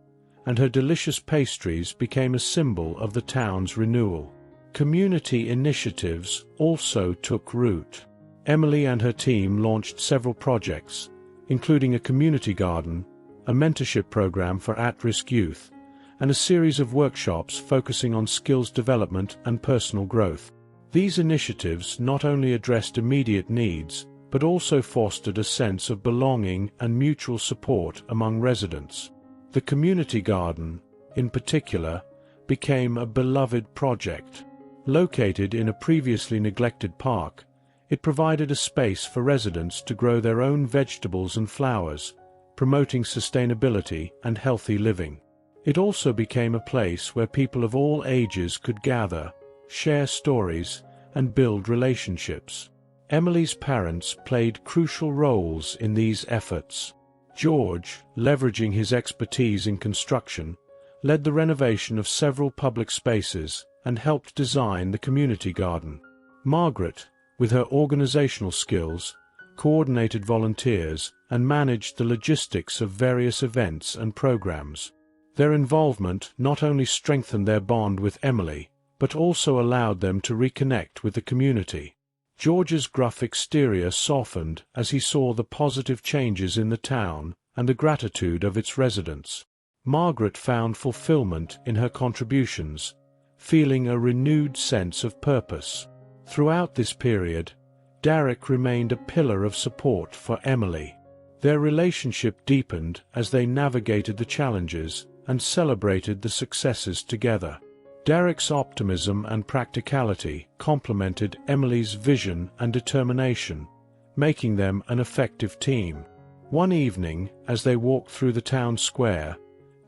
and her delicious pastries became a symbol of the town's renewal. Community initiatives also took root. Emily and her team launched several projects, including a community garden, a mentorship program for at-risk youth, and a series of workshops focusing on skills development and personal growth. These initiatives not only addressed immediate needs, but also fostered a sense of belonging and mutual support among residents. The community garden, in particular, became a beloved project. Located in a previously neglected park, it provided a space for residents to grow their own vegetables and flowers, promoting sustainability and healthy living. It also became a place where people of all ages could gather, share stories, and build relationships. Emily's parents played crucial roles in these efforts. George, leveraging his expertise in construction, led the renovation of several public spaces and helped design the community garden. Margaret, with her organizational skills, coordinated volunteers and managed the logistics of various events and programs. Their involvement not only strengthened their bond with Emily, but also allowed them to reconnect with the community. George's gruff exterior softened as he saw the positive changes in the town and the gratitude of its residents. Margaret found fulfillment in her contributions, feeling a renewed sense of purpose. Throughout this period, Derek remained a pillar of support for Emily. Their relationship deepened as they navigated the challenges and celebrated the successes together. Derek's optimism and practicality complemented Emily's vision and determination, making them an effective team. One evening, as they walked through the town square,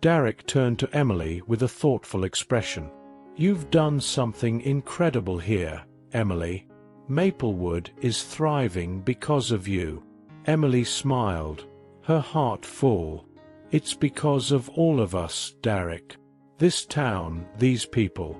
Derek turned to Emily with a thoughtful expression. "You've done something incredible here, Emily. Maplewood is thriving because of you." Emily smiled, her heart full. "It's because of all of us, Derek. This town, these people.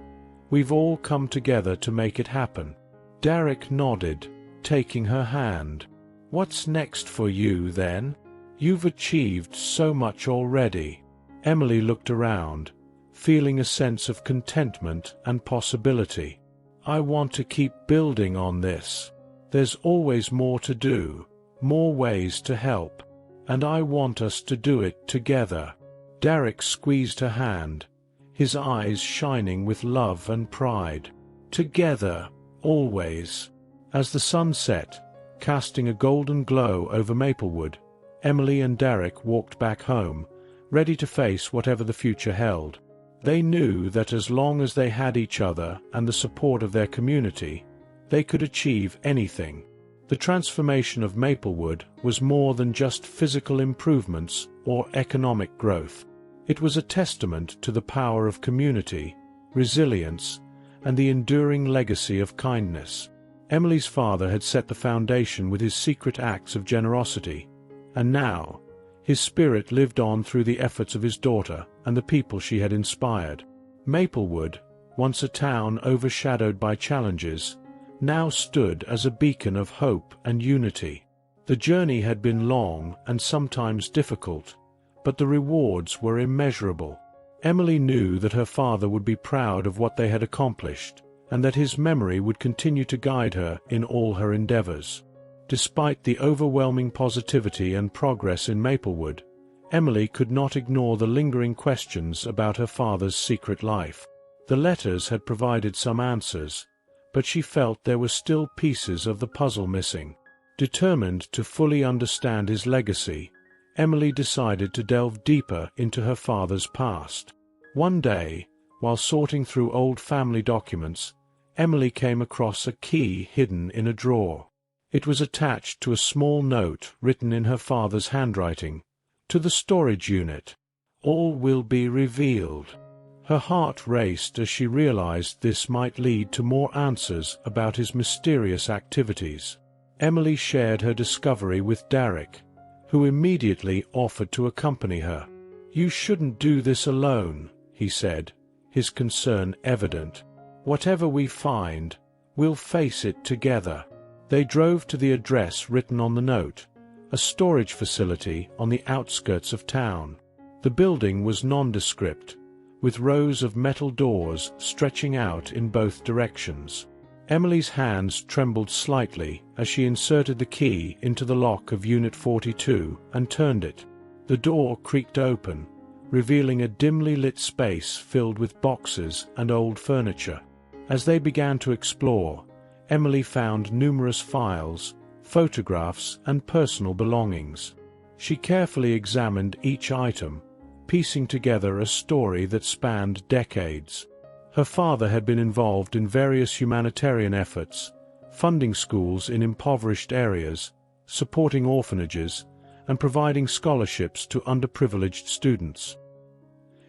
We've all come together to make it happen." Derek nodded, taking her hand. "What's next for you, then? You've achieved so much already." Emily looked around, feeling a sense of contentment and possibility. "I want to keep building on this. There's always more to do, more ways to help, and I want us to do it together." Derek squeezed her hand, his eyes shining with love and pride. "Together, always." As the sun set, casting a golden glow over Maplewood, Emily and Derek walked back home, ready to face whatever the future held. They knew that as long as they had each other and the support of their community, they could achieve anything. The transformation of Maplewood was more than just physical improvements or economic growth. It was a testament to the power of community, resilience, and the enduring legacy of kindness. Emily's father had set the foundation with his secret acts of generosity, and now, his spirit lived on through the efforts of his daughter and the people she had inspired. Maplewood, once a town overshadowed by challenges, now stood as a beacon of hope and unity. The journey had been long and sometimes difficult, but the rewards were immeasurable. Emily knew that her father would be proud of what they had accomplished, and that his memory would continue to guide her in all her endeavors. Despite the overwhelming positivity and progress in Maplewood, Emily could not ignore the lingering questions about her father's secret life. The letters had provided some answers, but she felt there were still pieces of the puzzle missing. Determined to fully understand his legacy, Emily decided to delve deeper into her father's past. One day, while sorting through old family documents, Emily came across a key hidden in a drawer. It was attached to a small note written in her father's handwriting, "To the storage unit. All will be revealed." Her heart raced as she realized this might lead to more answers about his mysterious activities. Emily shared her discovery with Derek, who immediately offered to accompany her. "You shouldn't do this alone," he said, his concern evident. "Whatever we find, we'll face it together." They drove to the address written on the note, a storage facility on the outskirts of town. The building was nondescript, with rows of metal doors stretching out in both directions. Emily's hands trembled slightly as she inserted the key into the lock of Unit 42 and turned it. The door creaked open, revealing a dimly lit space filled with boxes and old furniture. As they began to explore, Emily found numerous files, photographs, and personal belongings. She carefully examined each item, piecing together a story that spanned decades. Her father had been involved in various humanitarian efforts, funding schools in impoverished areas, supporting orphanages, and providing scholarships to underprivileged students.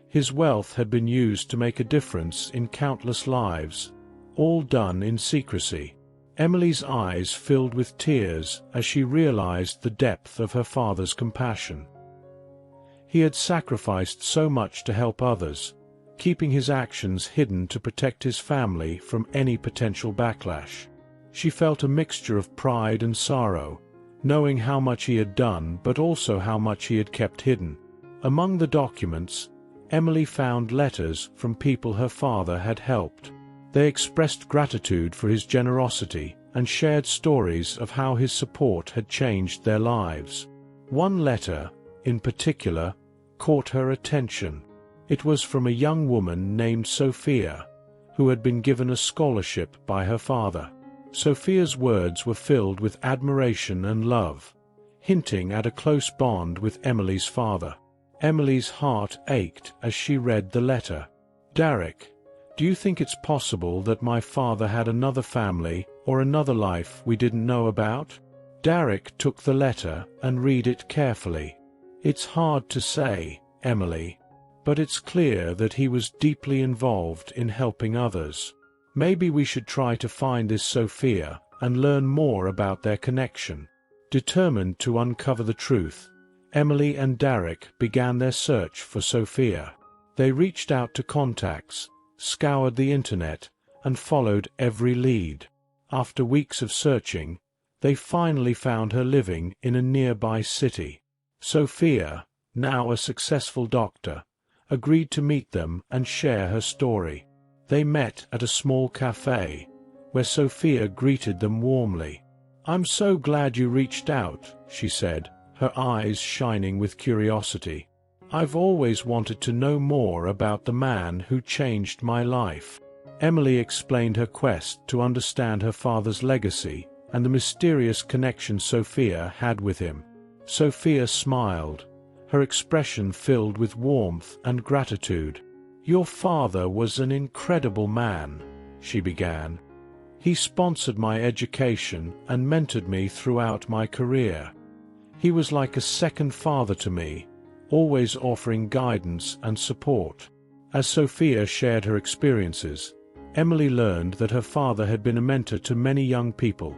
His wealth had been used to make a difference in countless lives, all done in secrecy. Emily's eyes filled with tears as she realized the depth of her father's compassion. He had sacrificed so much to help others, keeping his actions hidden to protect his family from any potential backlash. She felt a mixture of pride and sorrow, knowing how much he had done but also how much he had kept hidden. Among the documents, Emily found letters from people her father had helped. They expressed gratitude for his generosity and shared stories of how his support had changed their lives. One letter, in particular, caught her attention. It was from a young woman named Sophia, who had been given a scholarship by her father. Sophia's words were filled with admiration and love, hinting at a close bond with Emily's father. Emily's heart ached as she read the letter. "Derek, do you think it's possible that my father had another family or another life we didn't know about?" Derek took the letter and read it carefully. "It's hard to say, Emily, but it's clear that he was deeply involved in helping others. Maybe we should try to find this Sophia and learn more about their connection." Determined to uncover the truth, Emily and Derek began their search for Sophia. They reached out to contacts, scoured the internet, and followed every lead. After weeks of searching, they finally found her living in a nearby city. Sophia, now a successful doctor, agreed to meet them and share her story. They met at a small cafe, where Sophia greeted them warmly. "I'm so glad you reached out," she said, her eyes shining with curiosity. "I've always wanted to know more about the man who changed my life." Emily explained her quest to understand her father's legacy and the mysterious connection Sophia had with him. Sophia smiled, her expression filled with warmth and gratitude. "Your father was an incredible man," she began. He sponsored my education and mentored me throughout my career. He was like a second father to me, always offering guidance and support. As Sophia shared her experiences, Emily learned that her father had been a mentor to many young people,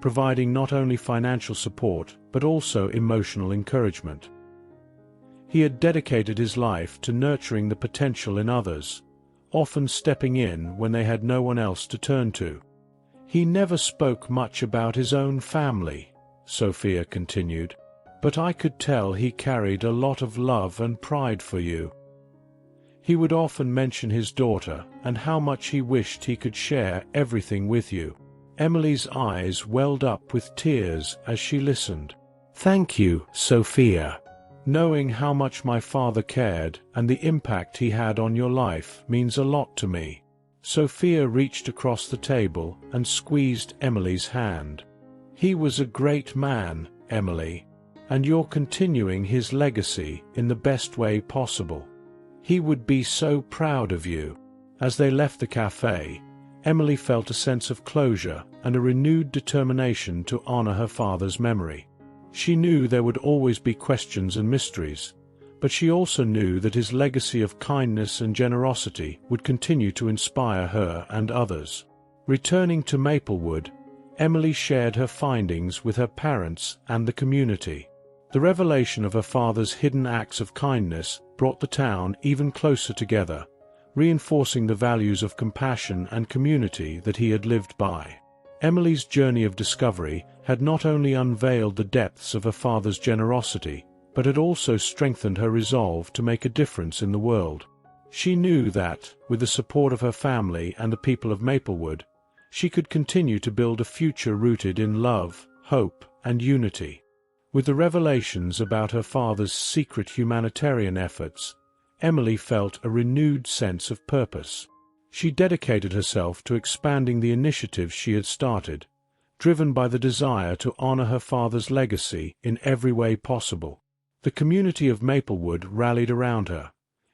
providing not only financial support but also emotional encouragement. He had dedicated his life to nurturing the potential in others, often stepping in when they had no one else to turn to. He never spoke much about his own family, Sophia continued, but I could tell he carried a lot of love and pride for you. He would often mention his daughter and how much he wished he could share everything with you. Emily's eyes welled up with tears as she listened. Thank you, Sophia. Knowing how much my father cared and the impact he had on your life means a lot to me. Sophia reached across the table and squeezed Emily's hand. He was a great man, Emily, and you're continuing his legacy in the best way possible. He would be so proud of you. As they left the cafe, Emily felt a sense of closure and a renewed determination to honor her father's memory. She knew there would always be questions and mysteries, but she also knew that his legacy of kindness and generosity would continue to inspire her and others. Returning to Maplewood, Emily shared her findings with her parents and the community. The revelation of her father's hidden acts of kindness brought the town even closer together, reinforcing the values of compassion and community that he had lived by. Emily's journey of discovery had not only unveiled the depths of her father's generosity, but had also strengthened her resolve to make a difference in the world. She knew that, with the support of her family and the people of Maplewood, she could continue to build a future rooted in love, hope, and unity. With the revelations about her father's secret humanitarian efforts, Emily felt a renewed sense of purpose. She dedicated herself to expanding the initiatives she had started, driven by the desire to honor her father's legacy in every way possible. The community of Maplewood rallied around her,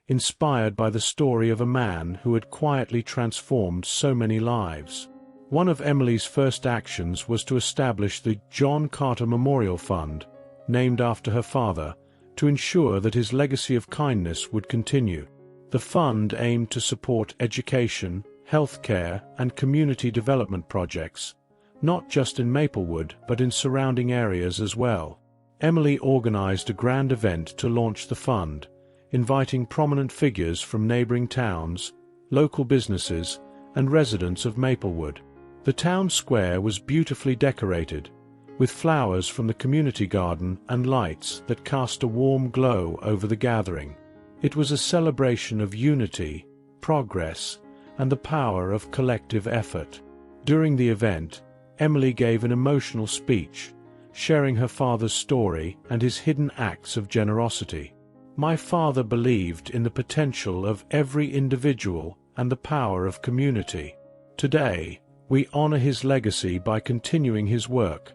inspired by the story of a man who had quietly transformed so many lives. One of Emily's first actions was to establish the John Carter Memorial Fund, named after her father, to ensure that his legacy of kindness would continue. The fund aimed to support education, healthcare, and community development projects, not just in Maplewood but in surrounding areas as well. Emily organized a grand event to launch the fund, inviting prominent figures from neighboring towns, local businesses, and residents of Maplewood. The town square was beautifully decorated, with flowers from the community garden and lights that cast a warm glow over the gathering. It was a celebration of unity, progress, and the power of collective effort. During the event, Emily gave an emotional speech, sharing her father's story and his hidden acts of generosity. My father believed in the potential of every individual and the power of community. Today, we honor his legacy by continuing his work,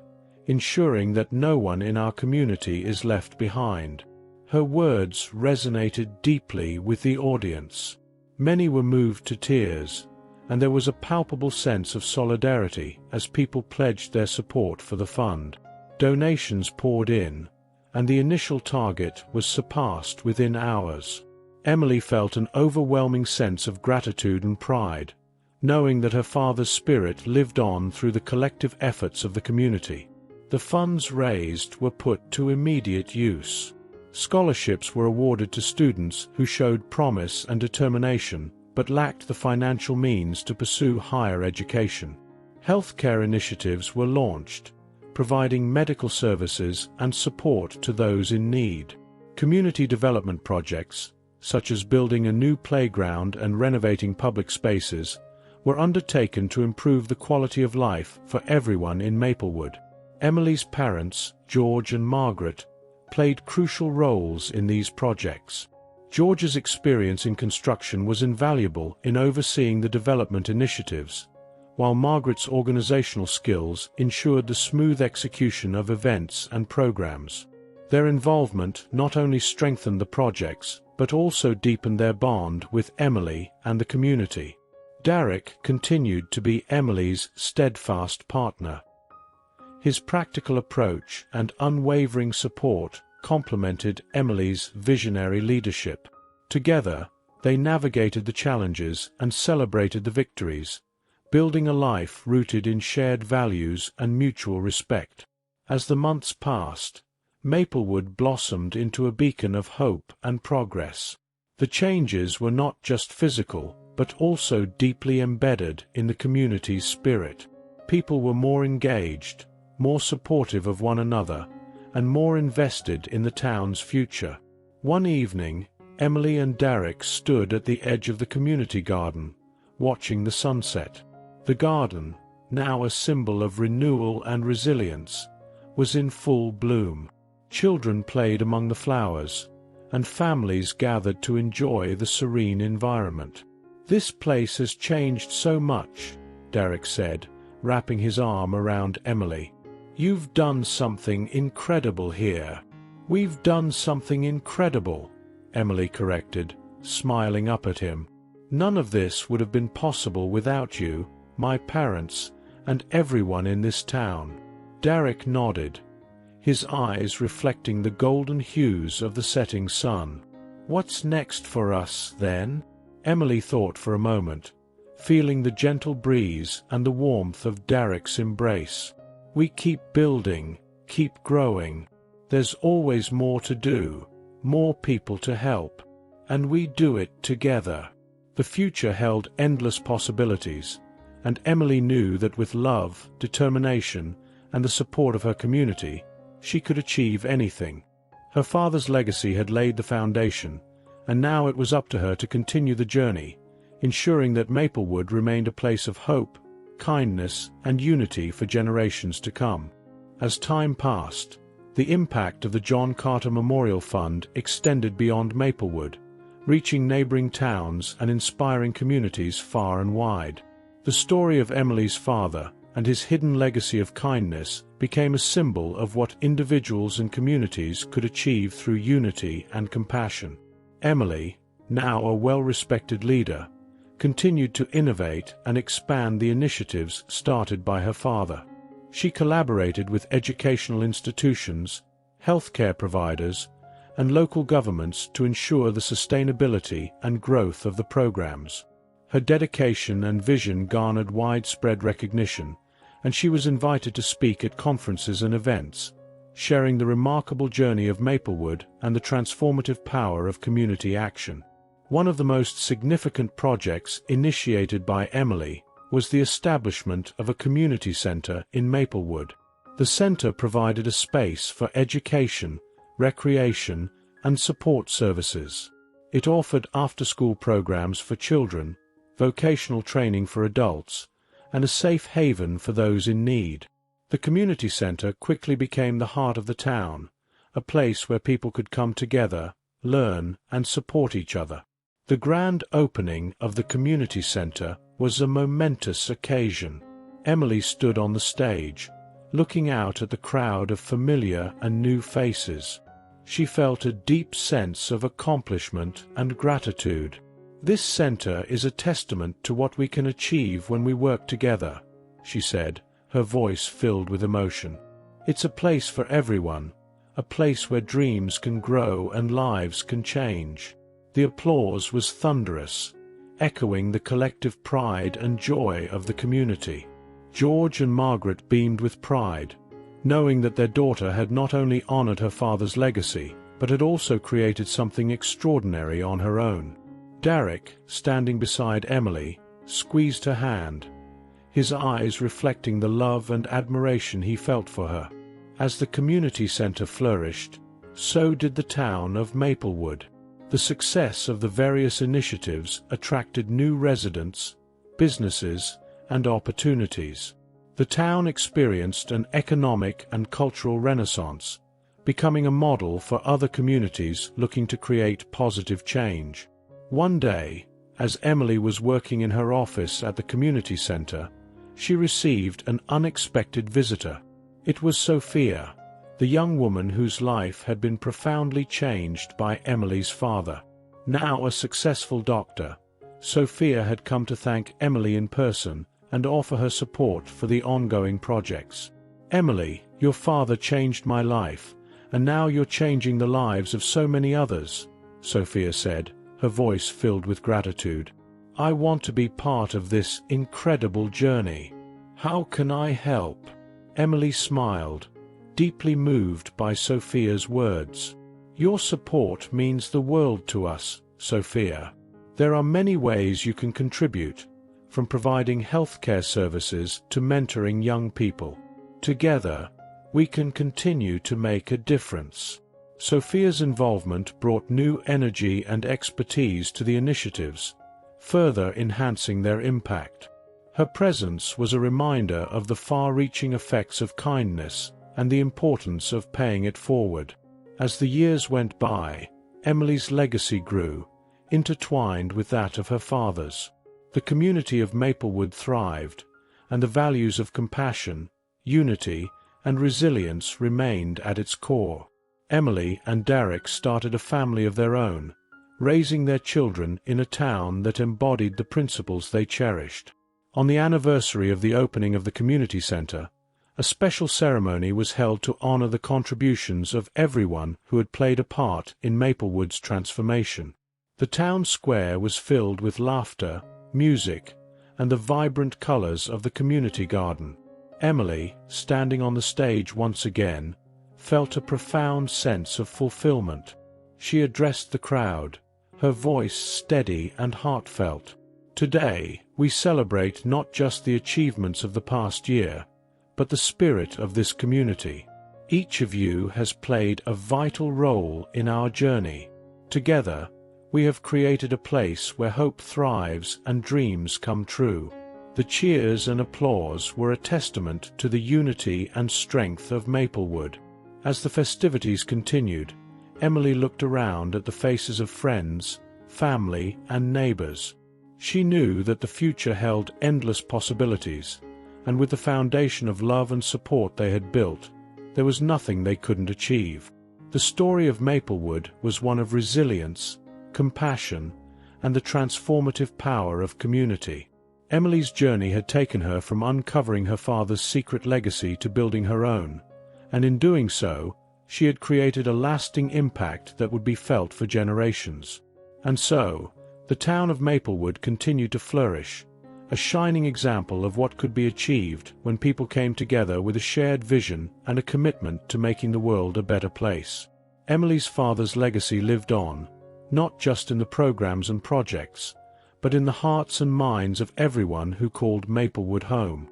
ensuring that no one in our community is left behind. Her words resonated deeply with the audience. Many were moved to tears, and there was a palpable sense of solidarity as people pledged their support for the fund. Donations poured in, and the initial target was surpassed within hours. Emily felt an overwhelming sense of gratitude and pride, knowing that her father's spirit lived on through the collective efforts of the community. The funds raised were put to immediate use. Scholarships were awarded to students who showed promise and determination but lacked the financial means to pursue higher education. Healthcare initiatives were launched, providing medical services and support to those in need. Community development projects, such as building a new playground and renovating public spaces, were undertaken to improve the quality of life for everyone in Maplewood. Emily's parents, George and Margaret, played crucial roles in these projects. George's experience in construction was invaluable in overseeing the development initiatives, while Margaret's organizational skills ensured the smooth execution of events and programs. Their involvement not only strengthened the projects, but also deepened their bond with Emily and the community. Derek continued to be Emily's steadfast partner. His practical approach and unwavering support complemented Emily's visionary leadership. Together, they navigated the challenges and celebrated the victories, building a life rooted in shared values and mutual respect. As the months passed, Maplewood blossomed into a beacon of hope and progress. The changes were not just physical, but also deeply embedded in the community's spirit. People were more engaged, more supportive of one another, and more invested in the town's future. One evening, Emily and Derek stood at the edge of the community garden, watching the sunset. The garden, now a symbol of renewal and resilience, was in full bloom. Children played among the flowers, and families gathered to enjoy the serene environment. "This place has changed so much," Derek said, wrapping his arm around Emily. "You've done something incredible here." "We've done something incredible," Emily corrected, smiling up at him. "None of this would have been possible without you, my parents, and everyone in this town." Derek nodded, his eyes reflecting the golden hues of the setting sun. "What's next for us, then?" Emily thought for a moment, feeling the gentle breeze and the warmth of Derek's embrace. "We keep building, keep growing. There's always more to do, more people to help, and we do it together." The future held endless possibilities, and Emily knew that with love, determination, and the support of her community, she could achieve anything. Her father's legacy had laid the foundation, and now it was up to her to continue the journey, ensuring that Maplewood remained a place of hope, kindness, and unity for generations to come. As time passed, the impact of the John Carter Memorial Fund extended beyond Maplewood, reaching neighboring towns and inspiring communities far and wide. The story of Emily's father and his hidden legacy of kindness became a symbol of what individuals and communities could achieve through unity and compassion. Emily, now a well-respected leader, continued to innovate and expand the initiatives started by her father. She collaborated with educational institutions, healthcare providers, and local governments to ensure the sustainability and growth of the programs. Her dedication and vision garnered widespread recognition, and she was invited to speak at conferences and events, sharing the remarkable journey of Maplewood and the transformative power of community action. One of the most significant projects initiated by Emily was the establishment of a community center in Maplewood. The center provided a space for education, recreation, and support services. It offered after-school programs for children, vocational training for adults, and a safe haven for those in need. The community center quickly became the heart of the town, a place where people could come together, learn, and support each other. The grand opening of the community center was a momentous occasion. Emily stood on the stage, looking out at the crowd of familiar and new faces. She felt a deep sense of accomplishment and gratitude. "This center is a testament to what we can achieve when we work together," she said, her voice filled with emotion. "It's a place for everyone, a place where dreams can grow and lives can change." The applause was thunderous, echoing the collective pride and joy of the community. George and Margaret beamed with pride, knowing that their daughter had not only honored her father's legacy, but had also created something extraordinary on her own. Derek, standing beside Emily, squeezed her hand, his eyes reflecting the love and admiration he felt for her. As the community center flourished, so did the town of Maplewood. The success of the various initiatives attracted new residents, businesses, and opportunities. The town experienced an economic and cultural renaissance, becoming a model for other communities looking to create positive change. One day, as Emily was working in her office at the community center, she received an unexpected visitor. It was Sophia, the young woman whose life had been profoundly changed by Emily's father. Now a successful doctor, Sophia had come to thank Emily in person and offer her support for the ongoing projects. "Emily, your father changed my life, and now you're changing the lives of so many others," Sophia said, her voice filled with gratitude. "I want to be part of this incredible journey. How can I help?" Emily smiled, deeply moved by Sophia's words. "Your support means the world to us, Sophia. There are many ways you can contribute, from providing healthcare services to mentoring young people. Together, we can continue to make a difference." Sophia's involvement brought new energy and expertise to the initiatives, further enhancing their impact. Her presence was a reminder of the far-reaching effects of kindness and the importance of paying it forward. As the years went by, Emily's legacy grew, intertwined with that of her father's. The community of Maplewood thrived, and the values of compassion, unity, and resilience remained at its core. Emily and Derek started a family of their own, raising their children in a town that embodied the principles they cherished. On the anniversary of the opening of the community center, a special ceremony was held to honor the contributions of everyone who had played a part in Maplewood's transformation. The town square was filled with laughter, music, and the vibrant colors of the community garden. Emily, standing on the stage once again, felt a profound sense of fulfillment. She addressed the crowd, her voice steady and heartfelt. "Today, we celebrate not just the achievements of the past year, but the spirit of this community. Each of you has played a vital role in our journey. Together, we have created a place where hope thrives and dreams come true." The cheers and applause were a testament to the unity and strength of Maplewood. As the festivities continued, Emily looked around at the faces of friends, family, and neighbors. She knew that the future held endless possibilities, and with the foundation of love and support they had built, there was nothing they couldn't achieve. The story of Maplewood was one of resilience, compassion, and the transformative power of community. Emily's journey had taken her from uncovering her father's secret legacy to building her own, and in doing so, she had created a lasting impact that would be felt for generations. And so, the town of Maplewood continued to flourish, a shining example of what could be achieved when people came together with a shared vision and a commitment to making the world a better place. Emily's father's legacy lived on, not just in the programs and projects, but in the hearts and minds of everyone who called Maplewood home.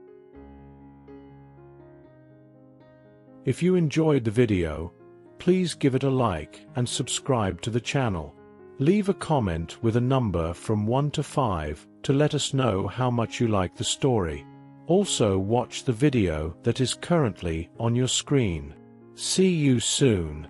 If you enjoyed the video, please give it a like and subscribe to the channel. Leave a comment with a number from 1 to 5 to let us know how much you like the story. Also watch the video that is currently on your screen. See you soon.